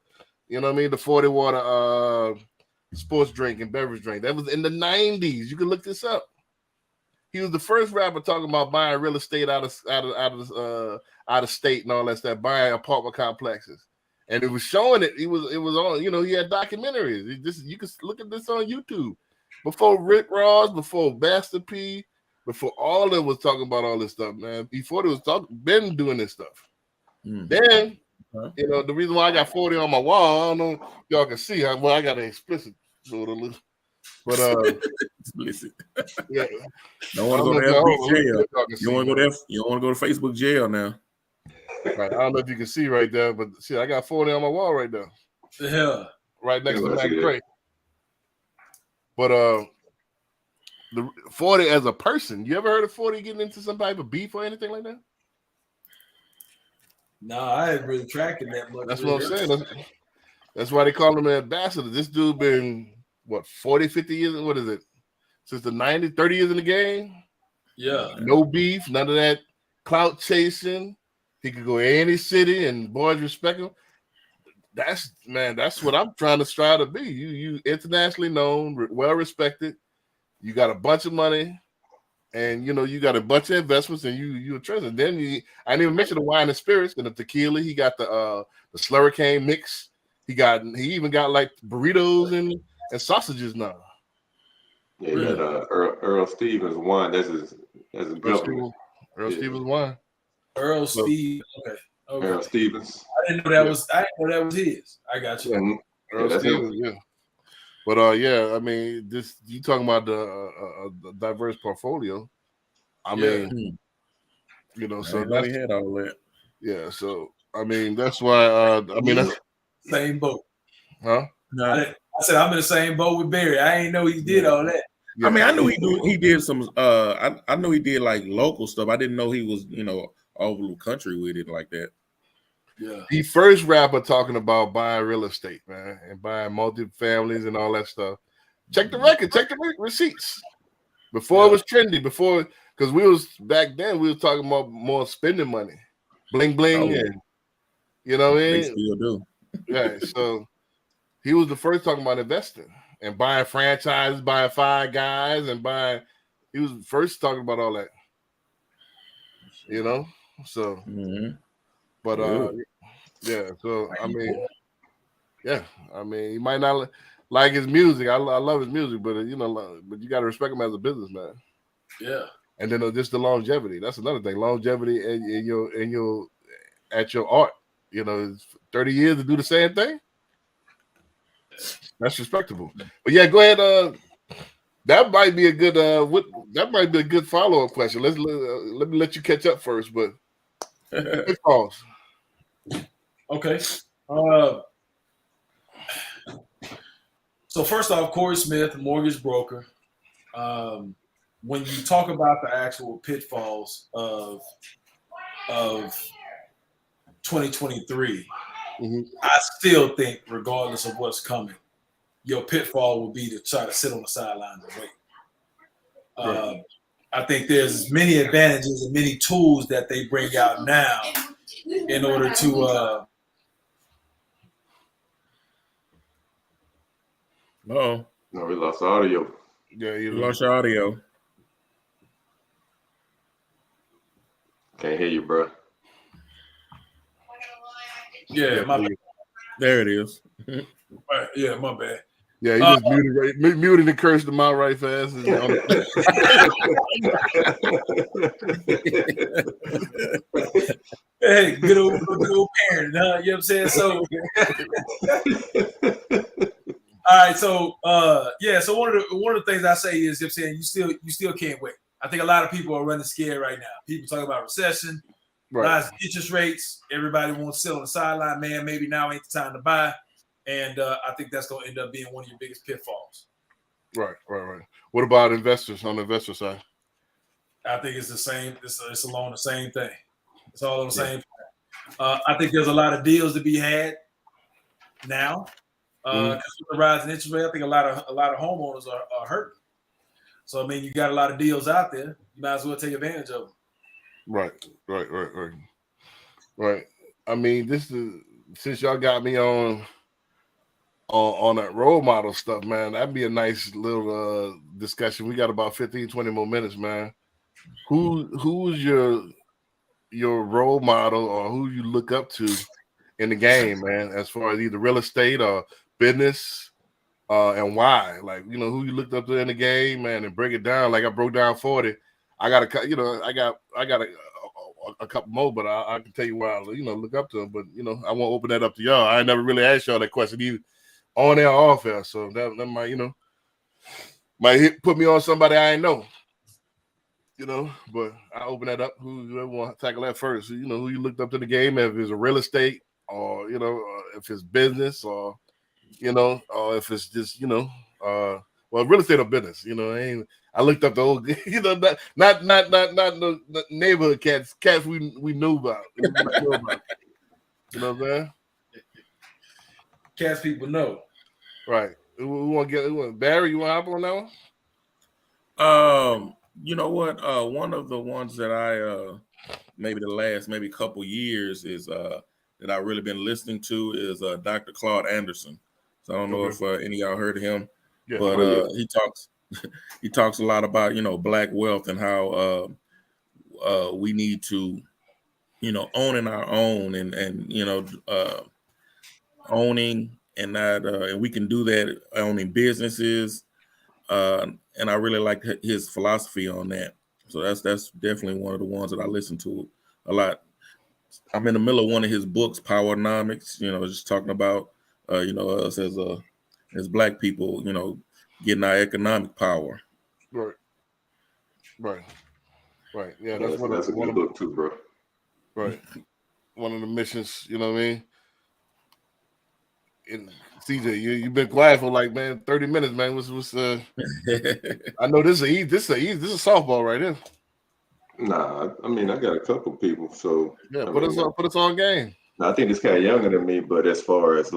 You know what I mean? The 40 water sports drink and beverage drink. That was in the 90s. You can look this up. He was the first rapper talking about buying real estate out of state and all that stuff, buying apartment complexes. And it was showing it. It was on, he had documentaries. You can look at this on YouTube. Before Rick Ross, before Master P, before all of them was talking about all this stuff, man. E40 was been doing this stuff. Then, the reason why I got 40 on my wall, I don't know if y'all can see. I got an explicit sort of, but explicit. Yeah. Don't want to go to FB jail. You want to go there? You don't want to go to Facebook jail now. Right. I don't know if you can see right there, but see, I got 40 on my wall right there. Yeah. Right next to Mac Dre. But the 40 as a person, you ever heard of 40 getting into some type of beef or anything like that? No, I haven't really tracked it that much. That's what I'm saying. That's why they call him an ambassador. This dude been, 40, 50 years? What is it? Since the 90s, 30 years in the game? Yeah. No beef, none of that clout chasing. He could go to any city and boys respect him. That's what I'm trying to strive to be. You internationally known, well respected. You got a bunch of money, and you got a bunch of investments, and you a treasure. Then I didn't even mention the wine and spirits and the tequila. He got the slurricane mix. He even got like burritos and sausages now. Yeah, he got Earl Stevens wine. That's his government. Earl Stevens wine. Earl Stevens. Okay. Earl Stevens. I didn't know that was his. I got you. Yeah. Earl Stevens. Yeah. But I mean, you talking about the diverse portfolio. I mean, so that's had all that. Yeah, so I mean that's why that's same boat. Huh? No. I said I'm in the same boat with Barry. I ain't know he did all that. Yeah. I mean, I knew he did some I know he did like local stuff. I didn't know he was, all over the country with it like that. Yeah. The first rapper talking about buying real estate, man, and buying multi-families and all that stuff. Check the record, check the receipts. Before it was trendy, because back then we was talking about more spending money. Bling bling, and They still do. Yeah, so he was the first talking about investing and buying franchises, buying Five Guys, and he was first talking about all that. So but yeah, so I mean he might not like his music. I love his music, but but you gotta respect him as a businessman. Yeah. And then just the longevity. That's another thing. Longevity in your at your art. 30 years to do the same thing. That's respectable. But yeah, go ahead. That might be a good follow-up question. Let me let you catch up first, but Pitfalls. Okay. So first off, Corey Smith, mortgage broker. When you talk about the actual pitfalls of 2023, I still think, regardless of what's coming, your pitfall will be to try to sit on the sidelines and wait. Right. I think there's many advantages and many tools that they bring out now in order to. No, we lost audio. Yeah, you lost your audio. Can't hear you, bro. Yeah, my bad. There it is. Yeah, my bad. Yeah, you just muted and cursed them out right fast. Hey, good old parent, huh? You know what I'm saying? So, all right. So, So one of the things I say is, you know what I'm saying, you still can't wait. I think a lot of people are running scared right now. People talking about recession, rising interest rates. Everybody wants to sit on the sideline. Man, maybe now ain't the time to buy. And I think that's going to end up being one of your biggest pitfalls. Right. What about investors on the investor side? I think it's the same. It's along the same thing. It's all on the same thing. I think there's a lot of deals to be had now. Because with the rise in interest rate, I think a lot of homeowners are hurting. So I mean, you got a lot of deals out there. You might as well take advantage of them. Right. I mean, this is since y'all got me on that role model stuff, man. That'd be a nice little discussion. We got about 15-20 more minutes, man. Who's your role model or who you look up to in the game, man, as far as either real estate or business, and why? Like, who you looked up to in the game, man, and break it down. Like I broke down 40. I got a couple more, but I can tell you why I look up to them. But I won't open that up to y'all. I never really asked y'all that question either, on air or off air. So that might might put me on somebody I ain't know. But I open that up. Whoever want to tackle that first? Who you looked up to the game, if it's a real estate or if it's business or or if it's just real estate or business. I looked up the old not the neighborhood cats we knew about. You know what I'm saying? Cats people know. Right. We want to get Barry. You want to hop on that one? You know what? One of the ones that I maybe the last couple years is that I've really been listening to is Dr. Claude Anderson. So I don't know if any of y'all heard of him, but he talks a lot about, Black wealth and how we need to, owning our own and owning and not, and we can do that owning businesses. And I really like his philosophy on that. So that's definitely one of the ones that I listen to a lot. I'm in the middle of one of his books, Powernomics, just talking about, us as Black people, getting our economic power. Right. Yeah, that's a good book too, bro. Right. One of the missions, you know what I mean? And CJ, you've been quiet for 30 minutes, man. I know this is a softball right here. Nah, I mean, I got a couple people, so yeah, put us on game. I think this guy younger than me, but as far as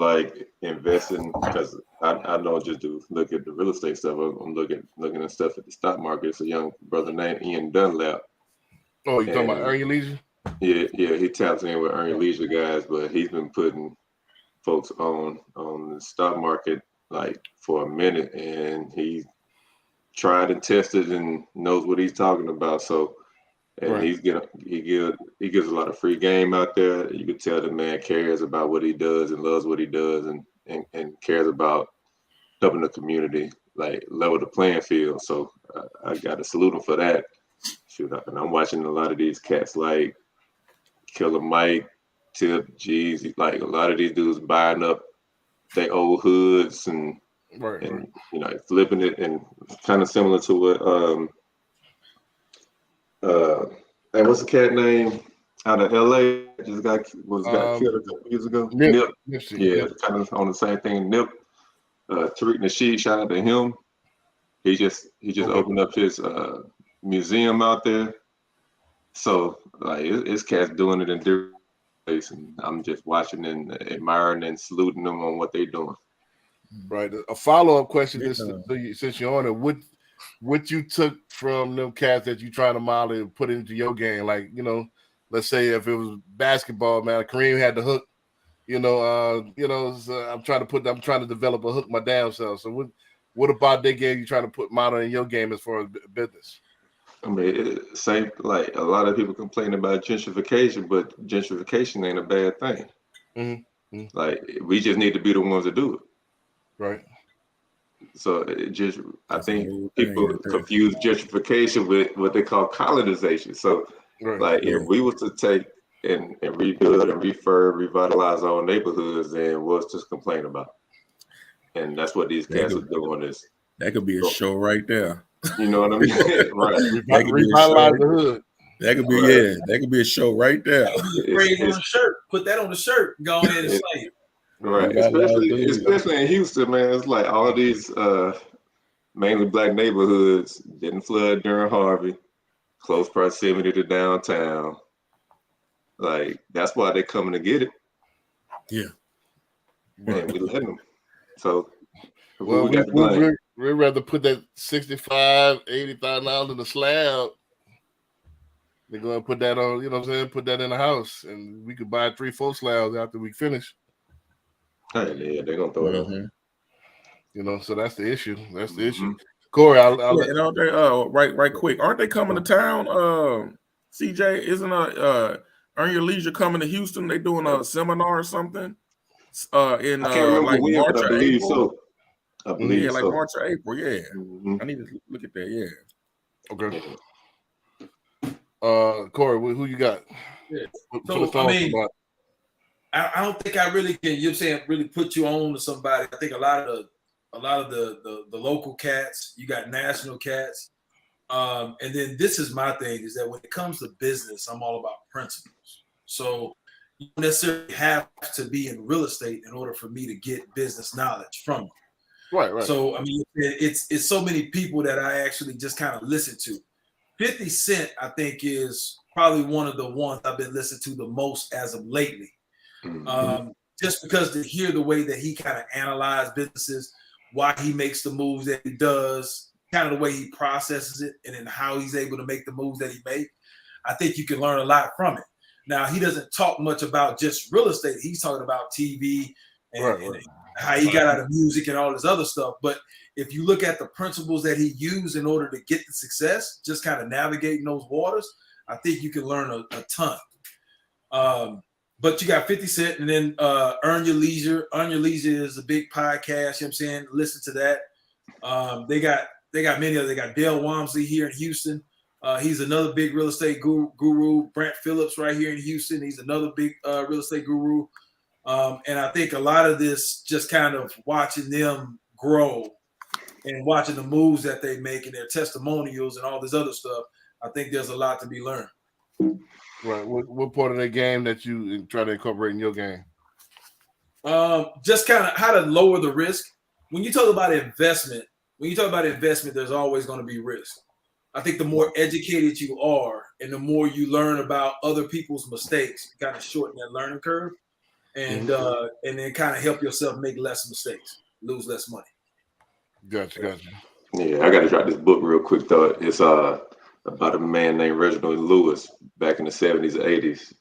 investing, because I don't just look at the real estate stuff. I'm looking at stuff at the stock market. It's a young brother named Ian Dunlap. Oh, you talking about Earn Your Leisure? Yeah, he taps in with Earn Your Leisure guys, but he's been putting folks on the stock market for a minute, and he tried and tested and knows what he's talking about. So, and he gives a lot of free game out there. You can tell the man cares about what he does and loves what he does, and cares about helping the community level the playing field. So I got to salute him for that. Shoot, and I'm watching a lot of these cats like Killer Mike, Tip, G's, a lot of these dudes buying up their old hoods and flipping it, and kind of similar to what and what's the cat name out of LA just got killed a couple years ago? Nip. Yeah, kind of on the same thing. Nip, Tariq Nasheed, shout out to him. He just opened up his museum out there. So it's cats doing it in different places, and I'm just watching and admiring and saluting them on what they're doing. Right. A follow-up question is, since you're on it, what you took from them cats that you trying to model and put into your game? Let's say if it was basketball, man, Kareem had the hook. So I'm trying to develop a hook my damn self. So what about that game you trying to put model in your game as far as business? I mean, same a lot of people complain about gentrification, but gentrification ain't a bad thing. Mm-hmm. We just need to be the ones that do it. Right. So I think people confuse gentrification with what they call colonization. So if we was to take and rebuild and refurb, revitalize our neighborhoods, then what's to complain about? And that's what these cats are doing. That could be a show right there. You know what I mean? Right. Revitalize the hood. That could be a show right there. Phrase on a shirt. Put that on the shirt. Go ahead and say it. Right. Especially in Houston, man. It's all these mainly Black neighborhoods didn't flood during Harvey. Close proximity to downtown. That's why they're coming to get it. Yeah. And we let them. So we'd rather put that $65,000, $80,000 in the slab. They're going to put that on, you know what I'm saying? Put that in the house, and we could buy 3-4 slabs after we finish. Hey, yeah, they're going to throw it on. So that's the issue. That's the issue. Corey, right quick. Aren't they coming to town? CJ, isn't Earn Your Leisure coming to Houston? They doing a seminar or something? I can't remember when, March but I believe so. I believe so. March or April. Yeah, I need to look at that. Yeah. Okay. Corey, who you got? Yeah. I don't think I really can. You're saying really put you on to somebody. I think a lot of the local cats. You got national cats, and then this is my thing: is that when it comes to business, I'm all about principles. So you don't necessarily have to be in real estate in order for me to get business knowledge from you. Right. So I mean, it's so many people that I actually just kind of listen to. 50 Cent, I think, is probably one of the ones I've been listening to the most as of lately. Just because to hear the way that he kind of analyzes businesses, why he makes the moves that he does, kind of the way he processes it, and then how he's able to make the moves that he makes, I think you can learn a lot from it. Now he doesn't talk much about just real estate. He's talking about TV and how he got out of music and all this other stuff. But if you look at the principles that he used in order to get the success, just kind of navigating those waters, I think you can learn a ton. But you got 50 Cent, and then Earn Your Leisure. Earn Your Leisure is a big podcast. You know what I'm saying? Listen to that. They got many of them. They got Dale Walmsley here in Houston. He's another big real estate guru. Brent Phillips right here in Houston. He's another big real estate guru. And I think a lot of this just kind of watching them grow and watching the moves that they make and their testimonials and all this other stuff. I think there's a lot to be learned. Right. What part of the game that you try to incorporate in your game? Just kind of how to lower the risk. When you talk about investment, there's always going to be risk. I think the more educated you are and the more you learn about other people's mistakes, you kind of shorten that learning curve and then kind of help yourself make less mistakes, lose less money. Gotcha. Yeah, I got to drop this book real quick, though. It's about a man named Reginald Lewis back in the 70s, 80s.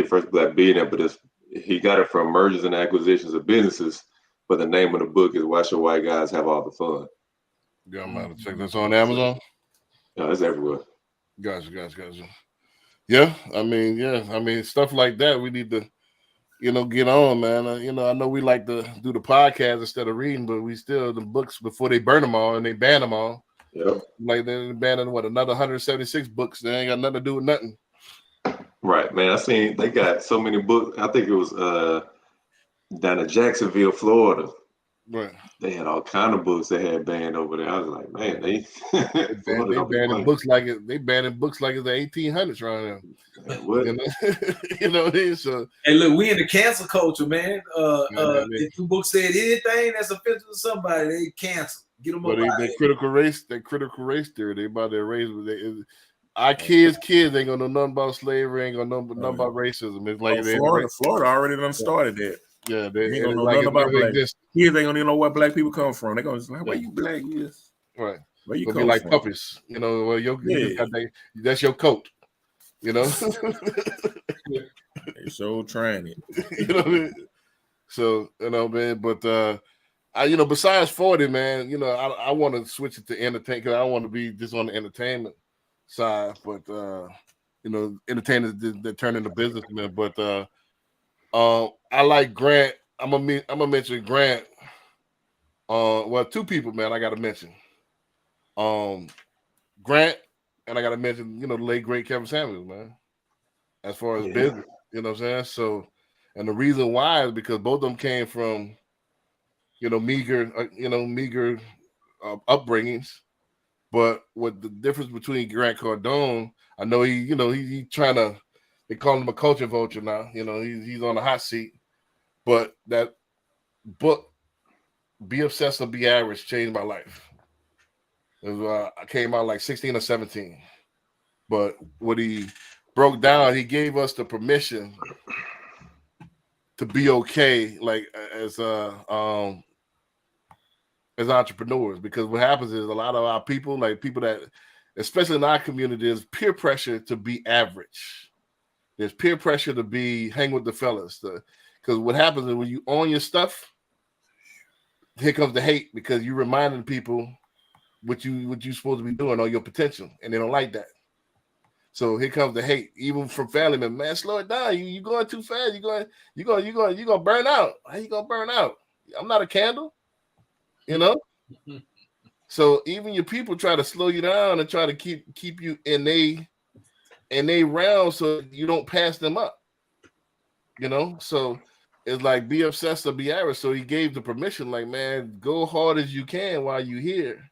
First black billionaire, but he got it from mergers and acquisitions of businesses. But the name of the book is Why Should White Guys Have All the Fun? Yeah, I'm about to check this on Amazon. Yeah, it's everywhere. Gotcha. Yeah, I mean, stuff like that we need to, get on, man. I know we like to do the podcast instead of reading, but we still the books before they burn them all and they ban them all. Yep. Like they're banning another 176 books. They ain't got nothing to do with nothing. Right, man. I seen they got so many books. I think it was down in Jacksonville, Florida. Right. They had all kind of books they had banned over there. I was like, man, they banning books like it's the 1800s right now. What? You know what I mean? So hey, look, we in the cancel culture, man. If two books said anything that's offensive to somebody, they cancel. Get them up. That critical race theory, they about to erase. Our kids ain't gonna know nothing about slavery, ain't gonna know nothing about racism. It's like Florida already done started that. Yeah, they ain't gonna know nothing about black. Kids ain't gonna even know where black people come from. They gonna just like, where you black is? Right. Where you come be like from? Puppies, well, that's your coat, They so trying it. You know what I mean? So man, but besides 40, man, I want to switch it to entertainment because I don't want to be just on the entertainment side, but entertainers that turn into businessmen. But I like Grant. I'm gonna mention Grant. Two people, man. I gotta mention Grant, and I gotta mention the late great Kevin Samuels, man. As far as business, you know what I'm saying. So, and the reason why is because both of them came from meager upbringings. But what the difference between Grant Cardone, I know he trying to. They call him a culture vulture now. He's on the hot seat. But that book, Be Obsessed or Be Average, changed my life. I came out like 16 or 17. But what he broke down, he gave us the permission to be okay, like as entrepreneurs. Because what happens is a lot of our people, like people that, especially in our community, there's peer pressure to be average. There's peer pressure to hang with the fellas. Because what happens is when you own your stuff, here comes the hate because you're reminding people what you're supposed to be doing or your potential, and they don't like that. So here comes the hate, even from family members. Man, slow it down. You going too fast. You're gonna burn out. How you gonna burn out? I'm not a candle, So even your people try to slow you down and try to keep you in they realm so you don't pass them up. So it's like be obsessed or be average. So he gave the permission, like, man, go hard as you can while you're here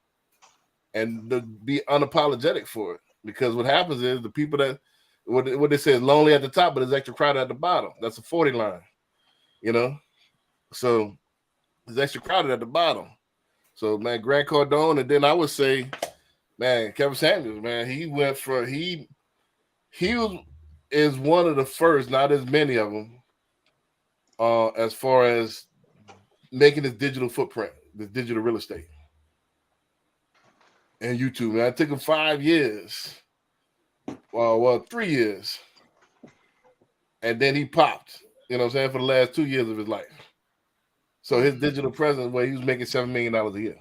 and be unapologetic for it. Because what happens is the people that what they say is lonely at the top, but it's extra crowded at the bottom. That's a 40 line, So it's extra crowded at the bottom. So man, Grant Cardone, and then I would say, man, Kevin Samuels, man, he went for he is one of the first, not as many of them, as far as making his digital footprint, this digital real estate. And YouTube, man, it took him 5 years. Well, 3 years and then he popped. You know what I'm saying, for the last 2 years of his life. So his digital presence, where he was making $7 million a year.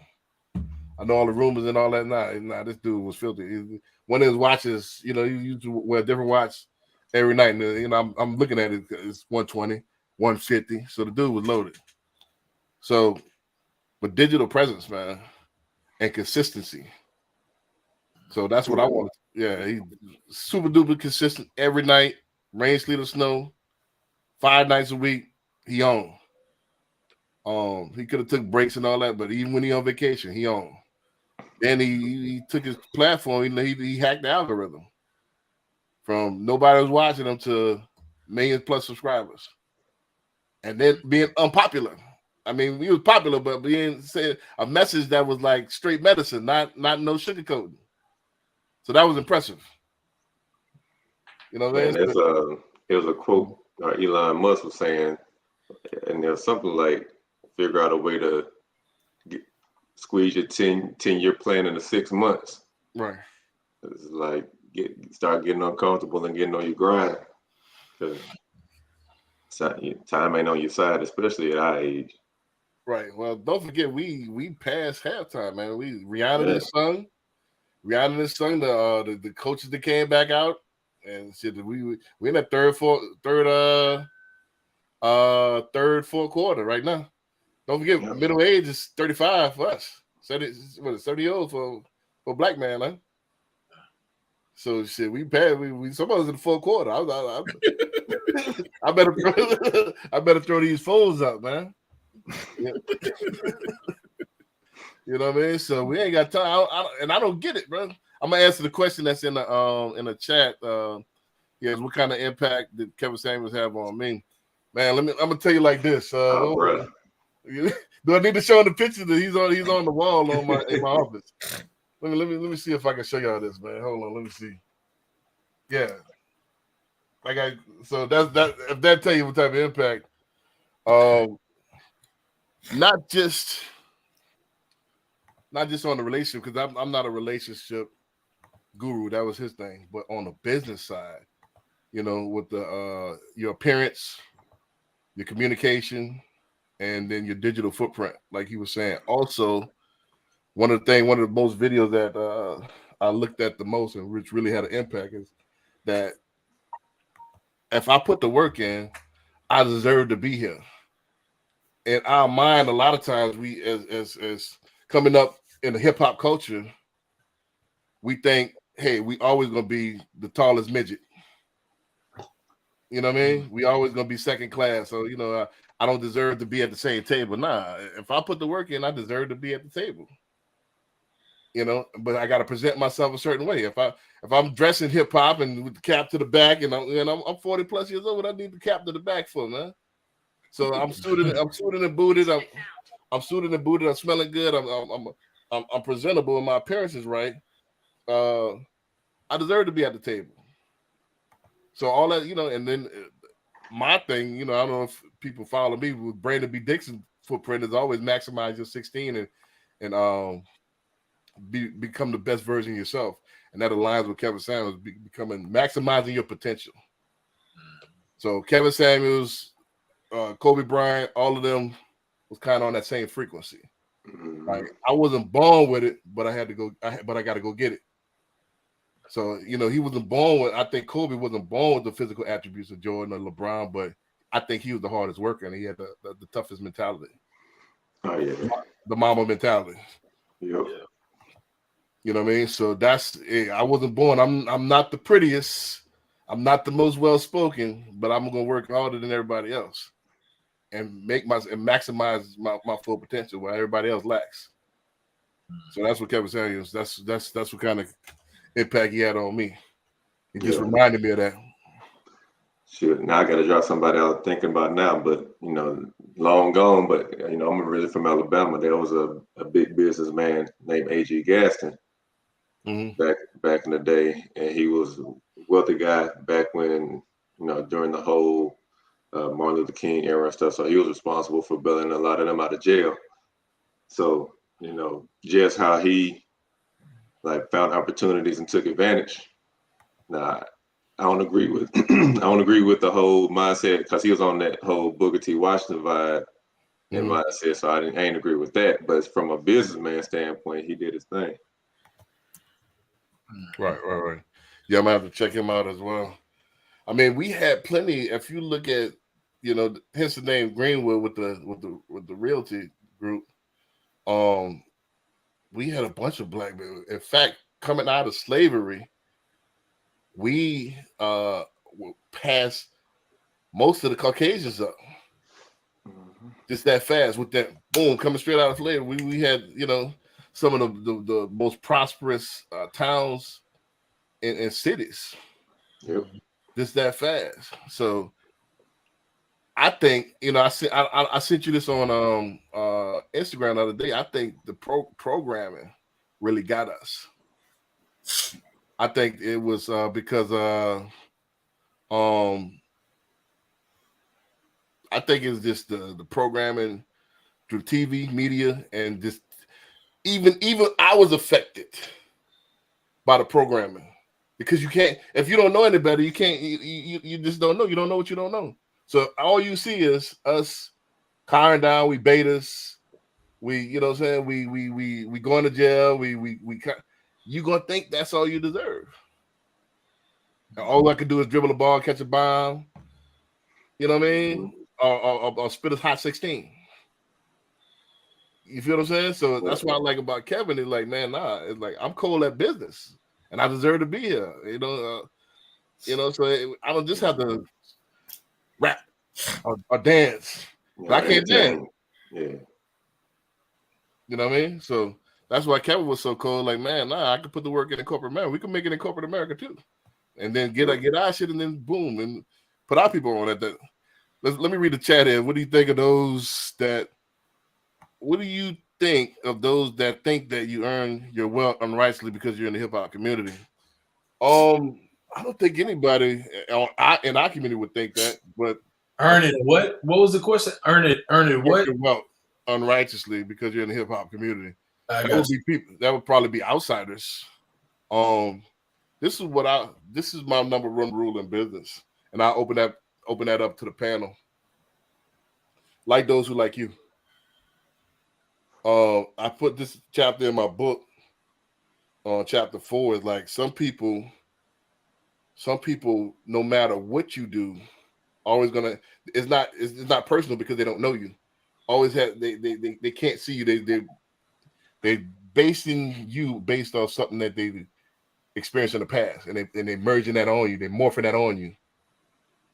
I know all the rumors and all that. Nah, this dude was filthy. One of his watches, you know, he used to wear a different watch every night. And, you know, I'm looking at it. It's 120, 150. So the dude was loaded. So, but digital presence, man, and consistency. So that's what I want. Yeah, he's super duper consistent every night. Rain, sleet, or snow. 5 nights a week, he on. He could have took breaks and all that, but even when he on vacation, he on. Then he took his platform. He hacked the algorithm from nobody was watching him to millions plus subscribers, and then being unpopular. I mean, he was popular, but being said a message that was like straight medicine, not no sugarcoating. So that was impressive. You know what I mean? It was a quote Elon Musk was saying, and there's something like, figure out a way to squeeze your 10-year plan into 6 months. Right. It's like start getting uncomfortable and getting on your grind, because time ain't on your side, especially at our age. Right. Well, don't forget we passed halftime, man. Rihanna just sung the coaches that came back out and said that we in that third, fourth quarter right now. Don't forget, middle age is 35 for us. 30 years old for black man, huh? So shit, we passed. We some of us in the fourth quarter. I better throw these phones up, man. Yeah. You know what I mean? So we ain't got time, and I don't get it, bro. I'm gonna answer the question that's in the chat. What kind of impact did Kevin Samuels have on me? Man, I'm gonna tell you like this. Bro. Do I need to show him the picture that he's on the wall in my office? Let me see if I can show y'all this, man. Hold on, let me see. Yeah, so that's if that tell you what type of impact. Not just on the relationship, because I'm not a relationship guru. That was his thing, but on the business side, you know, with the your appearance, your communication, and then your digital footprint, like he was saying. Also, one of the most videos that I looked at the most and which really had an impact is that if I put the work in, I deserve to be here. In our mind, a lot of times we as coming up in the hip hop culture, we think, hey, we always gonna be the tallest midget. You know what I mean? We always gonna be second class. So, you know, I don't deserve to be at the same table. Nah, if I put the work in, I deserve to be at the table. You know, but I got to present myself a certain way. If I'm dressing hip hop and with the cap to the back, and I'm 40 plus years old, what I need the cap to the back for, man? So I'm suited and booted. I'm suited and booted. I'm smelling good. I'm presentable, and my appearance is right. I deserve to be at the table. So all that, you know, and then my thing, you know, I don't know if people follow me with Brandon B. Dixon's footprint is always maximize your 16 and become the best version of yourself, and that aligns with Kevin Samuels becoming maximizing your potential. So Kevin Samuels, Kobe Bryant, all of them was kind of on that same frequency. Like I wasn't born with it, but I got to go get it. So, you know, he wasn't born with. I think Kobe wasn't born with the physical attributes of Jordan or LeBron, but I think he was the hardest worker and he had the toughest mentality. Oh yeah, the Mamba mentality. Yep. You know what I mean? So that's it. I wasn't born. I'm not the prettiest. I'm not the most well spoken, but I'm gonna work harder than everybody else and maximize my full potential where everybody else lacks. So that's what Kevin Samuels. That's what kind of impact he had on me. He just reminded me of that. Shoot, now I got to drop somebody I was thinking about now, but you know, long gone. But you know, I'm really from Alabama. There was a big businessman named A.G. Gaston back in the day, and he was a wealthy guy back when, you know, during the whole Martin Luther King era and stuff. So he was responsible for bailing a lot of them out of jail. So, you know, just how he like found opportunities and took advantage. Now, I don't agree with. I don't agree with the whole mindset because he was on that whole Booker T. Washington vibe and mindset. So I ain't agree with that. But from a businessman standpoint, he did his thing. Right. Yeah, I'm gonna have to check him out as well. I mean, we had plenty. If you look at, hence the name Greenwood with the realty group. We had a bunch of black men. In fact, coming out of slavery, we passed most of the Caucasians up. Just that fast with that boom coming straight out of slavery. We had some of the most prosperous towns and cities. Yep. Just that fast. So I think I sent you this on Instagram the other day. I think the programming really got us. I think it was because I think it's just the programming through TV, media, and just even I was affected by the programming because you can't, if you don't know any better, you can't, you just don't know. You don't know what you don't know. So all you see is us cowering down. We betas. We, you know what I'm saying? We going to jail. You gonna think that's all you deserve. And all I could do is dribble the ball, catch a bomb. You know what I mean? Or spit a hot 16. You feel what I'm saying? So that's what I like about Kevin. Is like, man, it's like I'm cold at business, and I deserve to be here. So I don't just have to rap or dance. I can't dance. Yeah. You know what I mean? So that's why Kevin was so cold. Like, man, I can put the work in corporate America. We can make it in corporate America too, and then get our shit, and then boom, and put our people on it. Let me read the chat here. What do you think of those that? What do you think of those that think that you earn your wealth unrighteously because you're in the hip hop community? I don't think anybody in our community would think that, but earn it what? What was the question? Earn it what? Your wealth unrighteously because you're in the hip hop community. That would probably be outsiders. This is my number one rule in business, and I open that up to the panel. Like those who like you. I put this chapter in my book on chapter 4. Is like some people, no matter what you do, always gonna. It's not personal because they don't know you. Always have they can't see you. They basing you based on something that they experienced in the past, and they merging that on you. They morphing that on you.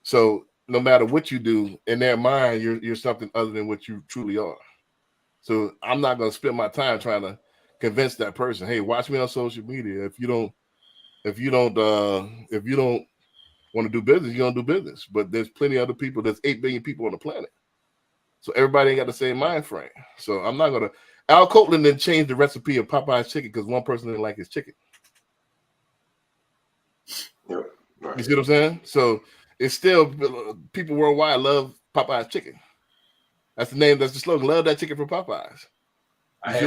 So no matter what you do, in their mind, you're something other than what you truly are. So I'm not going to spend my time trying to convince that person, hey, watch me on social media. If you don't want to do business, you don't do business. But there's plenty of other people. There's 8 billion people on the planet. So everybody ain't got the same mind frame. So I'm not going to. Al Copeland didn't change the recipe of Popeye's chicken because one person didn't like his chicken. Yep. Right. You see what I'm saying? So it's still people worldwide love Popeye's chicken. That's the name. That's the slogan. Love that chicken from Popeyes. I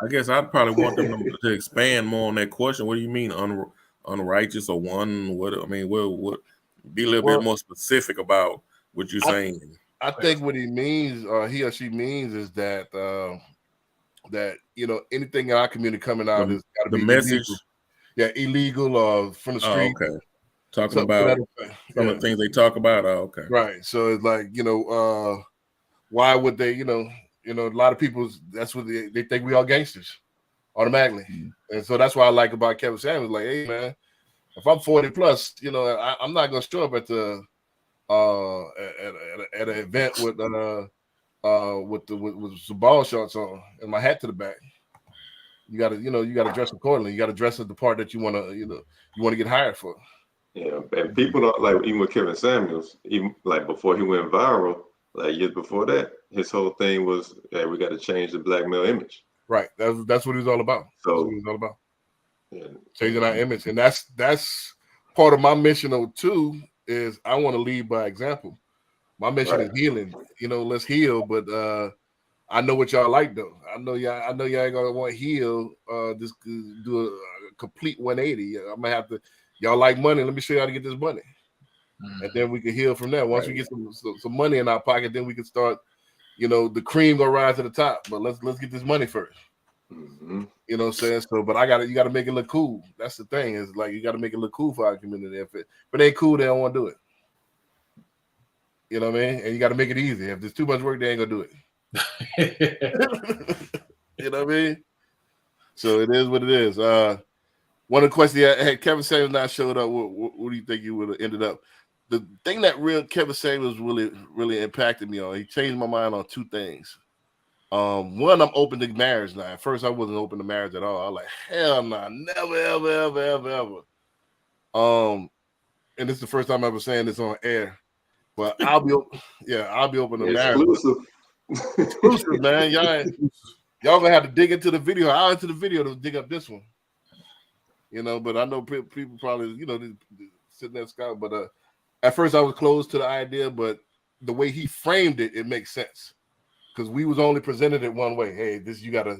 guess I'd probably want them to expand more on that question. What do you mean unrighteous or one? What I mean, what? Be a little bit more specific about what you're saying. I think what he means, or he or she means, is that anything in our community coming out is got to be message. Illegal. Yeah, illegal or from the street. Oh, okay. Talking about some of the things they talk about. Oh, okay. Right. So it's like why would they? A lot of people. That's what they think we all gangsters automatically, and so that's what I like about Kevin Samuels. Like, hey man, if I'm 40 plus, I'm not gonna show up at the at an event with some ball shorts on and my hat to the back. You gotta dress accordingly. You gotta dress as the part that you wanna get hired for. Yeah, and people don't like, even with Kevin Samuels, even like before he went viral, like years before that, his whole thing was, hey, we got to change the black male image. Right. That's what he's all about. So that's what he's all about. Yeah. Changing our image. And that's part of my mission too, is I want to lead by example. My mission is healing. Let's heal. But I know what y'all like though. I know y'all ain't gonna want to heal, just do a complete 180. I'm gonna have to Y'all like money? Let me show you how to get this money, and then we can heal from there. Once we get some money in our pocket, then we can start. You know, the cream gonna rise to the top, but let's get this money first. Mm-hmm. You know what I'm saying? So, but you gotta make it look cool. That's the thing, is like you gotta make it look cool for our community. If it ain't cool, they don't want to do it. You know what I mean? And you gotta make it easy. If there's too much work, they ain't gonna do it. You know what I mean? So it is what it is. One of the questions I had, Kevin Samuels not showed up, what do you think you would have ended up? The thing that Kevin Samuels really impacted me on, he changed my mind on two things. One, I'm open to marriage now. At first, I wasn't open to marriage at all. I was like, hell no, never, ever. And this is the first time I'm ever saying this on air. But I'll be open to marriage. Exclusive, man. Y'all gonna have to dig into the video, out into the video to dig up this one. You know, but I know people probably, you know, sitting there scout. But at first, I was closed to the idea, but the way he framed it, it makes sense. Because we was only presented it one way. Hey, this you gotta,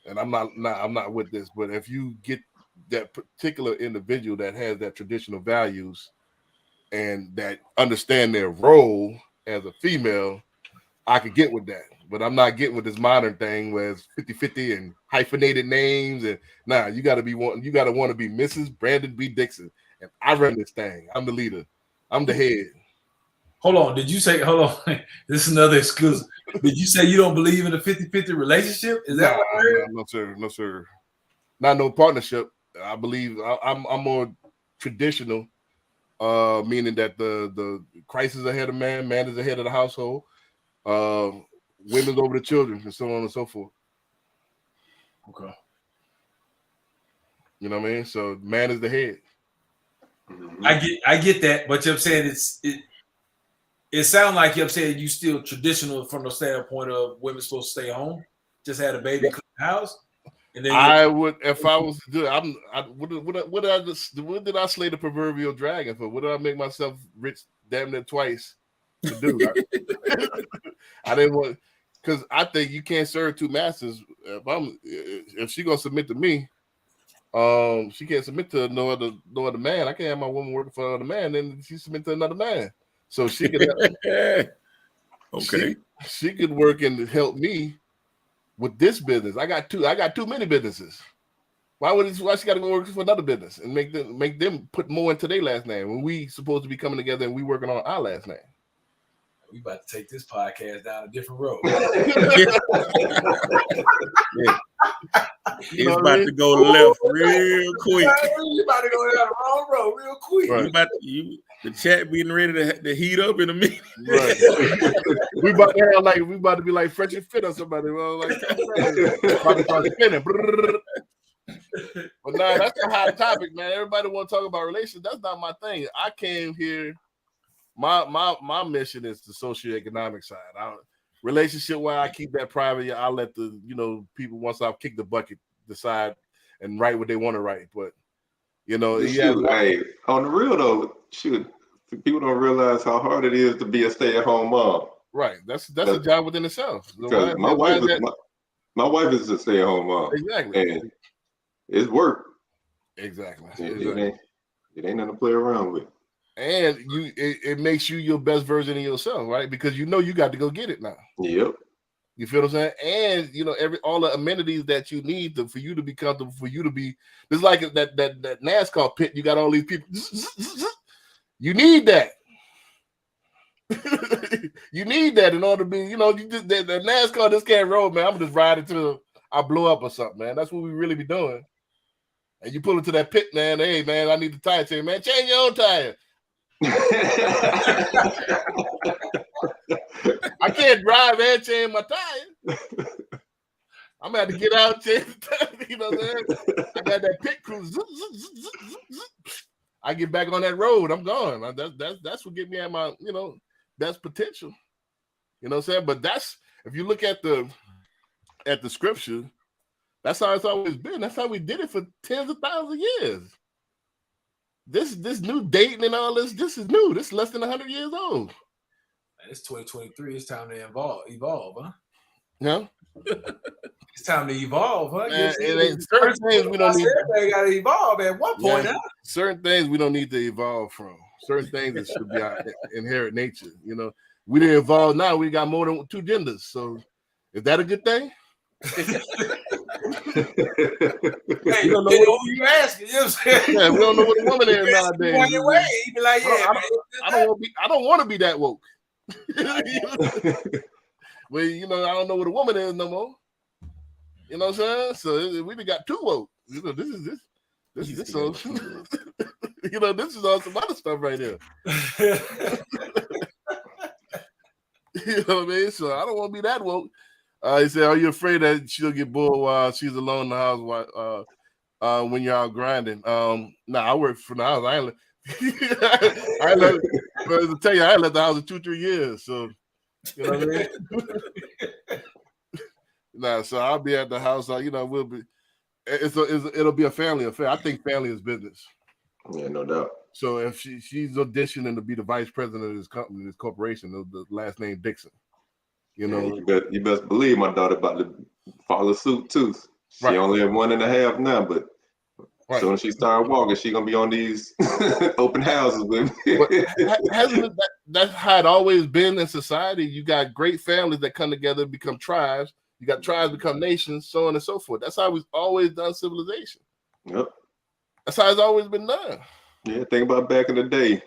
and I'm not with this. But if you get that particular individual that has that traditional values and that understand their role as a female, I could get with that. But I'm not getting with this modern thing where it's 50-50 and hyphenated names. And you gotta want to be Mrs. Brandon B. Dixon. And I run this thing. I'm the leader. I'm the head. Hold on. Did you say, hold on? This is another exclusive. Did you say you don't believe in a 50-50 relationship? Is that what I heard? No, sir. Not no partnership. I believe I'm more traditional, meaning that the Christ is ahead of man is the head of the household, women's over the children, and so on and so forth. Okay. You know what I mean? So man is the head. I get that, but you're saying it sounds like you're saying you still traditional from the standpoint of women supposed to stay home, just had a baby, clean the house, and then I would, if I was to do it, what did I slay the proverbial dragon for? What did I make myself rich damn near twice to do? I didn't want, because I think you can't serve two masters. If she gonna submit to me, she can't submit to no other man. I can't have my woman working for another man, then she submit to another man. So she could okay. She could work and help me with this business. I got too many businesses. Why she got to go work for another business and make them put more into their last name when we supposed to be coming together and we working on our last name? We about to take this podcast down a different road. Yeah. It's about to go left real quick. You about to go down the wrong road real quick. Right. The chat being ready to heat up in a minute. Right. we about to be like Fresh and Fit or somebody. Well, like about to start spinning. But nah, that's a hot topic, man. Everybody want to talk about relations. That's not my thing. I came here. My mission is the socioeconomic side. Relationship where I keep that private. I'll let the people, once I've kicked the bucket, decide and write what they want to write. But hey, on the real though, people don't realize how hard it is to be a stay-at-home mom. Right, that's a job within itself. Because my wife is a stay-at-home mom. Exactly, and it's work. Exactly. It ain't nothing to play around with. And it makes you your best version of yourself, right? Because you got to go get it now. Yep. You feel what I'm saying? And all the amenities that you need for you to be comfortable, for you to be. It's like that NASCAR pit. You got all these people. You need that. You need that in order to be. The NASCAR just can't roll, man. I'm just riding till I blow up or something, man. That's what we really be doing. And you pull into that pit, man. Hey, man, I need the tire change, man. Change your own tire. I can't drive and change my tire. I'm gonna have to get out and change the tire. You know what I'm saying? I got that pit crew. I get back on that road. I'm gone. That's what get me at my best potential. You know what I'm saying? But that's, if you look at the scripture, that's how it's always been. That's how we did it for tens of thousands of years. This new dating and all this is new. This is less than 100 years old. It's 2023. It's time to evolve, huh? Yeah. It's time to evolve, huh? Man, it ain't certain things we don't need. Everybody got to evolve at one point. Man, certain things we don't need to evolve from. Certain things that should be our inherent nature. You know, we didn't evolve now. We got more than 2 genders. So, is that a good thing? Hey, you don't know who you asking. You know what I'm saying? Yeah, we don't know what a woman is nowadays. Your way. You be like, yeah, I don't want to be that woke. Well, you know, I don't know what a woman is no more. You know what I'm saying? So we got 2 woke. You know, this is so. You know, this is all some other stuff right here. You know what I mean? So I don't want to be that woke. He said, "Are you afraid that she'll get bored while she's alone in the house when you're out grinding?" I work for the house. I ain't to tell you, I ain't left the house in 2-3 years. So you know what I mean? So I'll be at the house. You know, we'll be. It'll be a family affair. I think family is business. Yeah, no doubt. So if she's auditioning to be the vice president of this company, this corporation, the last name Dixon. You know, you best believe my daughter about to follow suit too. She only at 1.5 now, but as soon as she started walking, she gonna be on these open houses with me. That's how it always been in society. You got great families that come together, become tribes. You got tribes become nations, so on and so forth. That's how we've always done civilization. Yep. That's how it's always been done. Yeah, think about back in the day.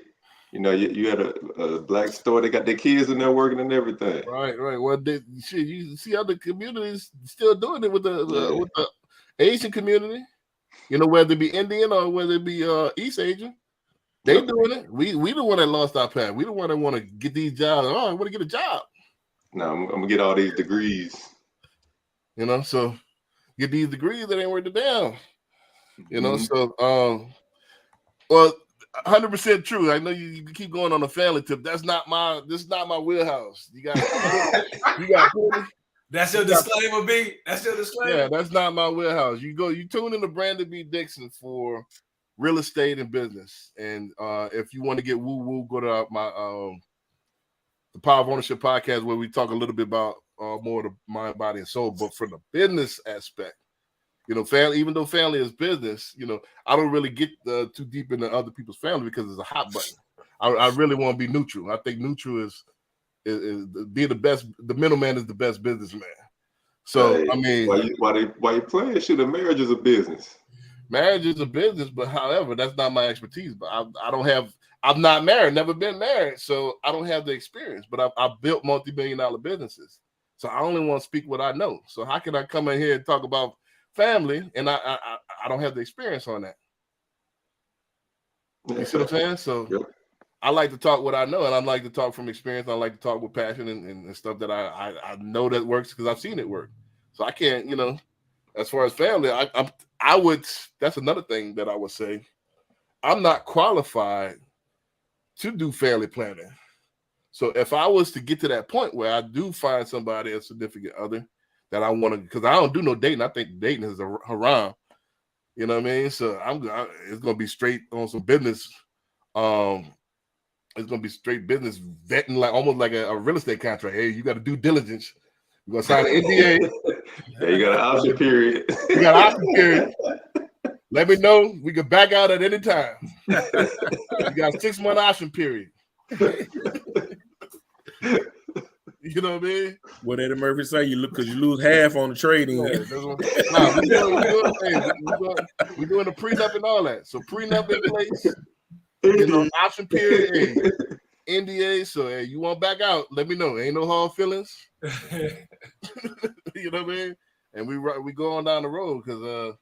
You know, you had a black store. They got their kids in there working and everything. Right. Well, you see other communities still doing it with the Asian community. You know, whether it be Indian or whether it be East Asian, they doing it. We the one that lost our path. We the one that want to get these jobs. Oh, I want to get a job. No, I'm gonna get all these degrees. You know, so get these degrees that ain't worth it down. You know, so well, 100% true. I know you keep going on a family tip. This is not my wheelhouse. You got That's your disclaimer, B. That's your disclaimer. Yeah, that's not my wheelhouse. You tune into Brandon B. Dixon for real estate and business. And if you want to get woo, go to my the Power of Ownership podcast, where we talk a little bit about more of the mind, body, and soul. But for the business aspect, you know, family, even though family is business, you know, I don't really get too deep into other people's family because it's a hot button. I really want to be neutral. I think neutral is be the best. The middleman is the best businessman. So hey, I mean, why you playing? Shit, a marriage is a business. Marriage is a business, but however, that's not my expertise. But I'm not married, never been married, so I don't have the experience. But I've built multi-million-dollar businesses, so I only want to speak what I know. So how can I come in here and talk about family and I don't have the experience on that? You see what I'm saying? So I like to talk what I know, and I like to talk from experience. I like to talk with passion and stuff that I know that works because I've seen it work. So I can't, you know, as far as family, I would. That's another thing that I would say. I'm not qualified to do family planning. So if I was to get to that point where I do find somebody, a significant other, that I want to, because I don't do no dating. I think dating is a haram. You know what I mean? So it's gonna be straight on some business. It's gonna be straight business vetting, like almost like a real estate contract. Hey, you got to do diligence. You're gonna sign an NDA. Yeah, you got an option period. You got an option period. Let me know. We can back out at any time. You got a 6-month option period. You know what I mean? What did Murphy say? You lose half on the trading. We're doing a prenup and all that. So prenup in place. You know, option period. Hey, NDA. So hey, you want back out? Let me know. Ain't no hard feelings. You know what I mean? And we go on down the road because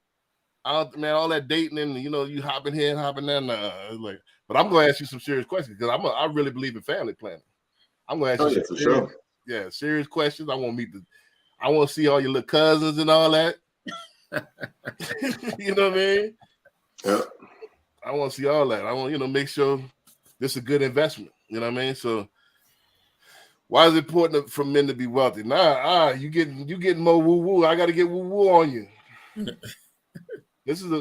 all that dating and you know you hopping here and hopping there. Like, but I'm gonna ask you some serious questions because I really believe in family planning. I'm gonna ask you serious questions. I want to see all your little cousins and all that. You know what I mean? Yeah. I want to see all that. I want make sure this is a good investment. You know what I mean? So why is it important for men to be wealthy? You getting more woo woo. I got to get woo woo on you. This is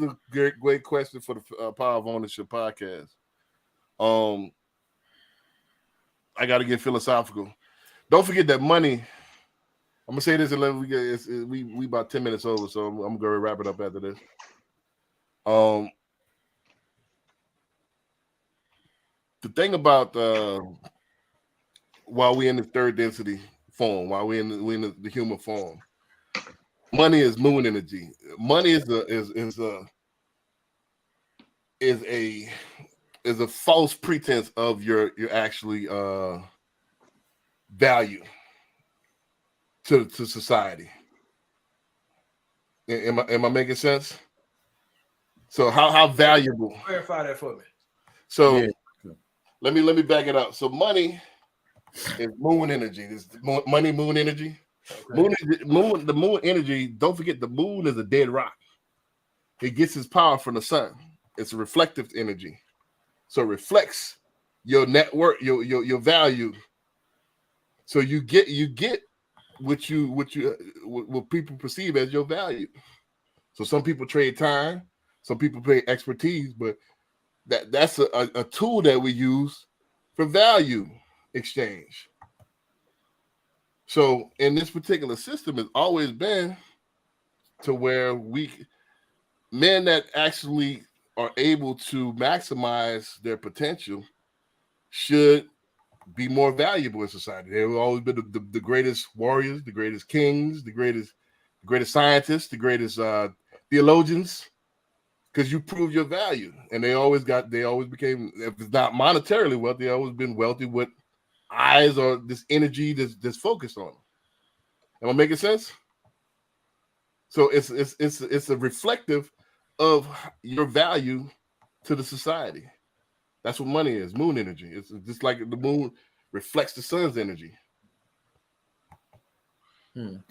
a great question for the Power of Ownership podcast. I got to get philosophical. Don't forget that money I'm gonna say this and then we about 10 minutes over, so I'm gonna wrap it up after this. The thing about while we're in the third density form, while we're in the human form, money is moon energy. Money is a false pretense of your actually value to society. Am I making sense? So how valuable? Clarify that for me. So let me back it up. So money is moon energy. It's money, moon energy. Okay. The moon energy. Don't forget, the moon is a dead rock. It gets its power from the sun. It's a reflective energy, so it reflects your network, your value. So you get what people perceive as your value. So some people trade time, some people trade expertise, but that's a tool that we use for value exchange. So in this particular system, it's always been to where men that actually are able to maximize their potential should be more valuable in society. They've always been the greatest warriors, the greatest kings, the greatest scientists, the greatest theologians, because you prove your value. And they always became, if it's not monetarily wealthy, they always been wealthy with eyes or this energy that's focused on them. Am I making sense? So it's a reflective of your value to the society. That's what money is, moon energy. It's just like the moon reflects the sun's energy. Okay.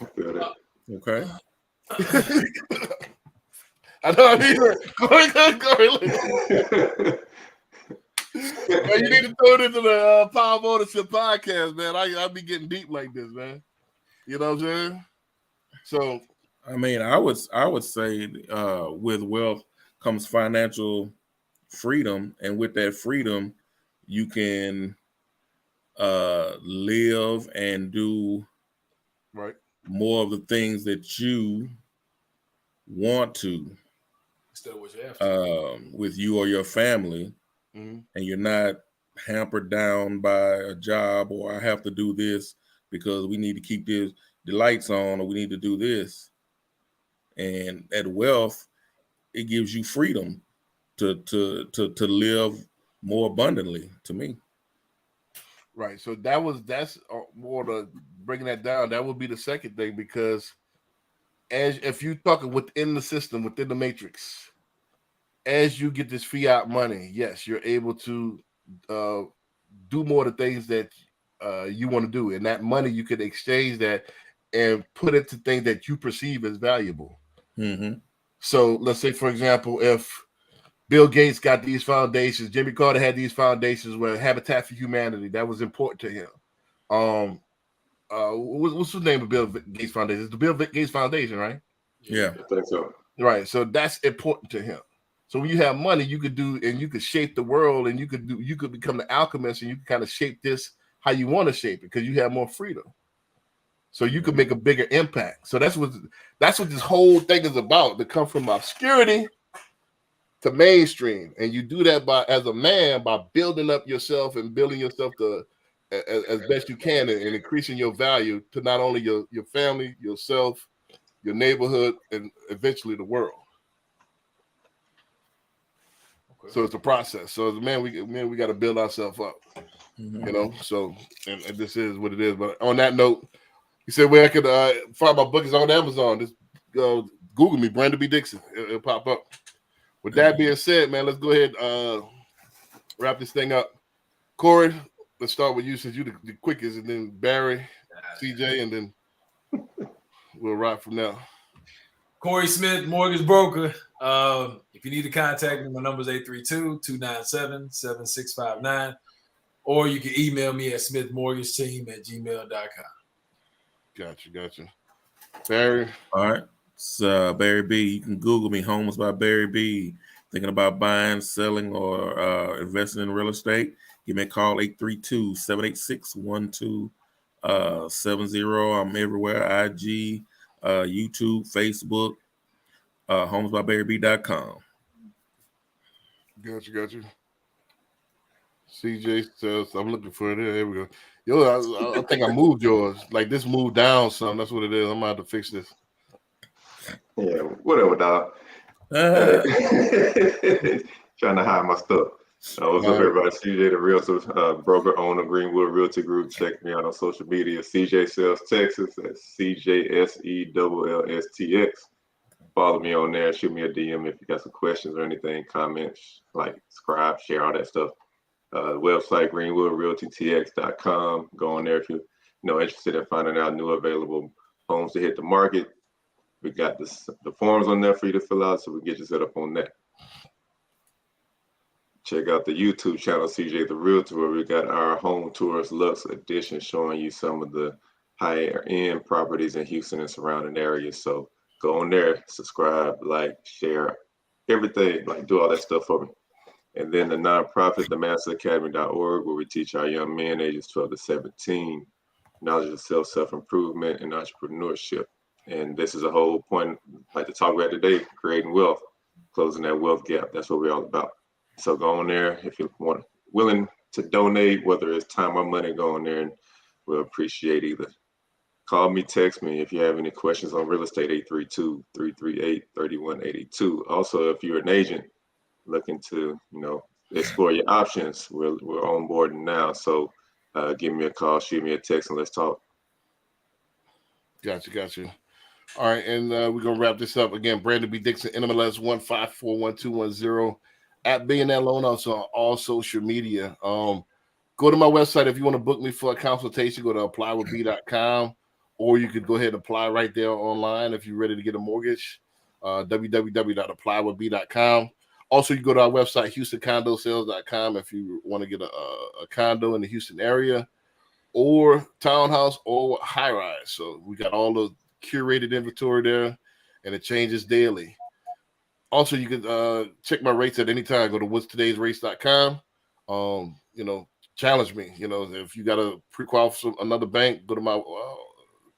I know. I mean, man, you need to throw it into the Power of Ownership podcast, man. I be getting deep like this, man. You know what I'm saying? So, I mean, I would say with wealth comes financial freedom, and with that freedom, you can live and do more of the things that you want to, instead of what you have to. with you or your family, and you're not hampered down by a job, or I have to do this because we need to keep the lights on, or we need to do this. And at wealth, it gives you freedom to live more abundantly, to me. Right. So that's more to bringing that down. That would be the second thing, because if you're talking within the system, within the matrix, as you get this fiat money, yes, you're able to do more of the things that you want to do. And that money, you could exchange that and put it to things that you perceive as valuable. Mm-hmm. So let's say, for example, if Bill Gates got these foundations, Jimmy Carter had these foundations where Habitat for Humanity, that was important to him. What's the name of Bill Gates Foundation? It's the Bill Gates Foundation, right? Yeah, I think so. Right. So that's important to him. So when you have money, you could do, and you could shape the world, and you could become the alchemist, and you can kind of shape this how you want to shape it, because you have more freedom. So you could make a bigger impact. So that's what this whole thing is about, to come from obscurity to mainstream. And you do that as a man, by building up yourself and building yourself as best you can, and increasing your value to not only your family, yourself, your neighborhood, and eventually the world. Okay. So it's a process. So as a man, we got to build ourselves up. Mm-hmm. You know. So and this is what it is. But on that note, he said where I could find my book is on Amazon. Just Google me, Brandon B. Dixon. It'll pop up. With that being said, man, let's go ahead wrap this thing up. Corey, let's start with you, since you're the quickest, and then Barry, CJ, and then we'll wrap from there. Corey Smith, mortgage broker. If you need to contact me, my number is 832-297-7659, or you can email me at smithmortgageteam@gmail.com. Gotcha. Barry. All right. It's Barry B. You can Google me, Homes by Barry B. Thinking about buying, selling, or investing in real estate, give me a call, 832-786-1234. 70. I'm everywhere. IG, YouTube, Facebook, homesbybarryb.com. Got you. CJ says, I'm looking for it. There we go. Yo, I think I moved yours. Like this moved down some. That's what it is. I'm gonna have to fix this. Yeah, whatever, dog. Trying to hide my stuff. What's up, everybody? CJ, the Realtor, broker, owner, Greenwood Realty Group. Check me out on social media. CJ Sales Texas. That's CJSELLSTX. Follow me on there. Shoot me a DM if you got some questions or anything, comments, like, subscribe, share, all that stuff. Website, GreenwoodRealtyTX.com. Go on there if you're interested in finding out new available homes to hit the market. We got the forms on there for you to fill out, so we get you set up on that. Check out the YouTube channel, CJ the Realtor, where we got our Home Tours Lux edition showing you some of the higher end properties in Houston and surrounding areas. So go on there, subscribe, like, share, everything, like do all that stuff for me. And then the nonprofit, themasteracademy.org, where we teach our young men ages 12 to 17 knowledge of self-improvement and entrepreneurship. And this is a whole point I'd like to talk about today, creating wealth, closing that wealth gap. That's what we're all about. So go on there if you want, willing to donate, whether it's time or money, go on there and we'll appreciate either. Call me, text me if you have any questions on real estate, 832-338-3182. Also, if you're an agent looking to, explore your options, we're on board now. So give me a call, shoot me a text, and let's talk. Got you. All right, and we're gonna wrap this up again. Brandon B. Dixon, NMLS 1541210 at Billionaire Loan, also on all social media. Go to my website if you want to book me for a consultation. Go to applywithb.com, or you could go ahead and apply right there online if you're ready to get a mortgage. www.applywithb.com. Also, you go to our website, HoustonCondoSales.com, if you want to get a condo in the Houston area, or townhouse, or high rise. So we got all the curated inventory there, and it changes daily. Also, you can check my rates at any time. Go to whatstodaysrates.com. Challenge me. If you got to pre-qualify from another bank, go to my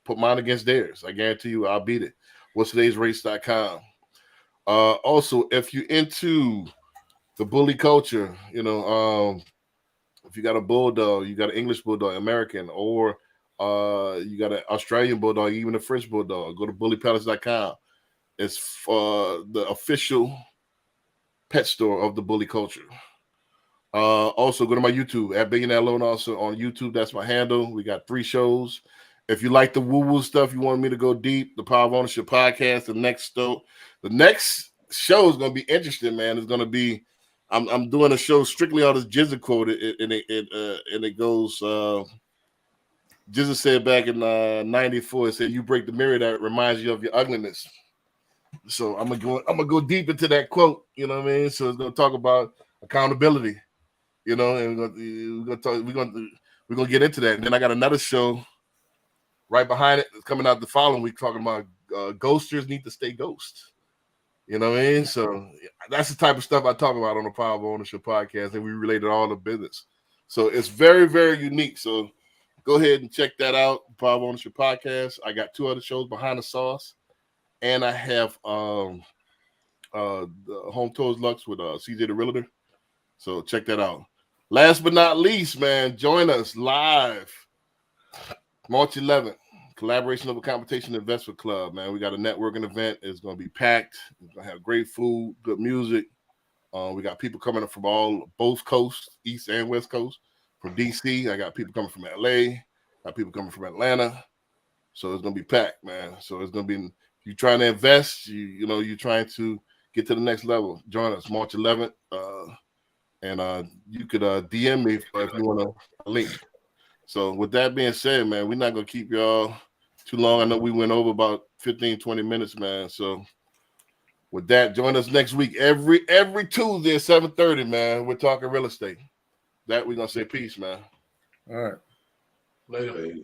put mine against theirs. I guarantee you, I'll beat it. Whatstodaysrates.com. Also, if you're into the bully culture, if you got a bulldog, you got an English bulldog, American, or you got an Australian bulldog, even a French bulldog, go to bullypalace.com. It's the official pet store of the bully culture. Also, go to my YouTube at Billionaire Loan. Also on YouTube, that's my handle. We got 3 shows. If you like the woo-woo stuff, you want me to go deep, the Power of Ownership podcast, the next show is going to be interesting, man. It's going to be, I'm doing a show strictly on this Jizza quote, and it goes, Jizza said back in 94, it said, "You break the mirror that reminds you of your ugliness." So I'm gonna go deep into that quote, you know what I mean? So it's gonna talk about accountability, and we're gonna get into that. And then I got another show right behind it. It's coming out the following week talking about ghosters need to stay ghost. You know what I mean? So that's the type of stuff I talk about on the Power of Ownership podcast, and we related all the business. So it's very, very unique. So go ahead and check that out, Power of Ownership podcast. I got 2 other shows, Behind the Sauce, and I have the Home Tours Lux with CJ the Realtor. So check that out. Last but not least, man, join us live March 11th. Collaboration over Competition Investment Club, man. We got a networking event. It's going to be packed. We're going to have great food, good music. We got people coming up from both coasts, East and West Coast. From DC, I got people coming from LA. Got people coming from Atlanta. So it's going to be packed, man. So it's going to be, if you're trying to invest, you're trying to get to the next level. Join us March 11th. And you could DM me if you want a link. So with that being said, man, we're not going to keep y'all too long. I know we went over about 15, 20 minutes, man. So with that, join us next week. Every Tuesday at 7:30, man. We're talking real estate. That we're going to say peace, man. All right. Later.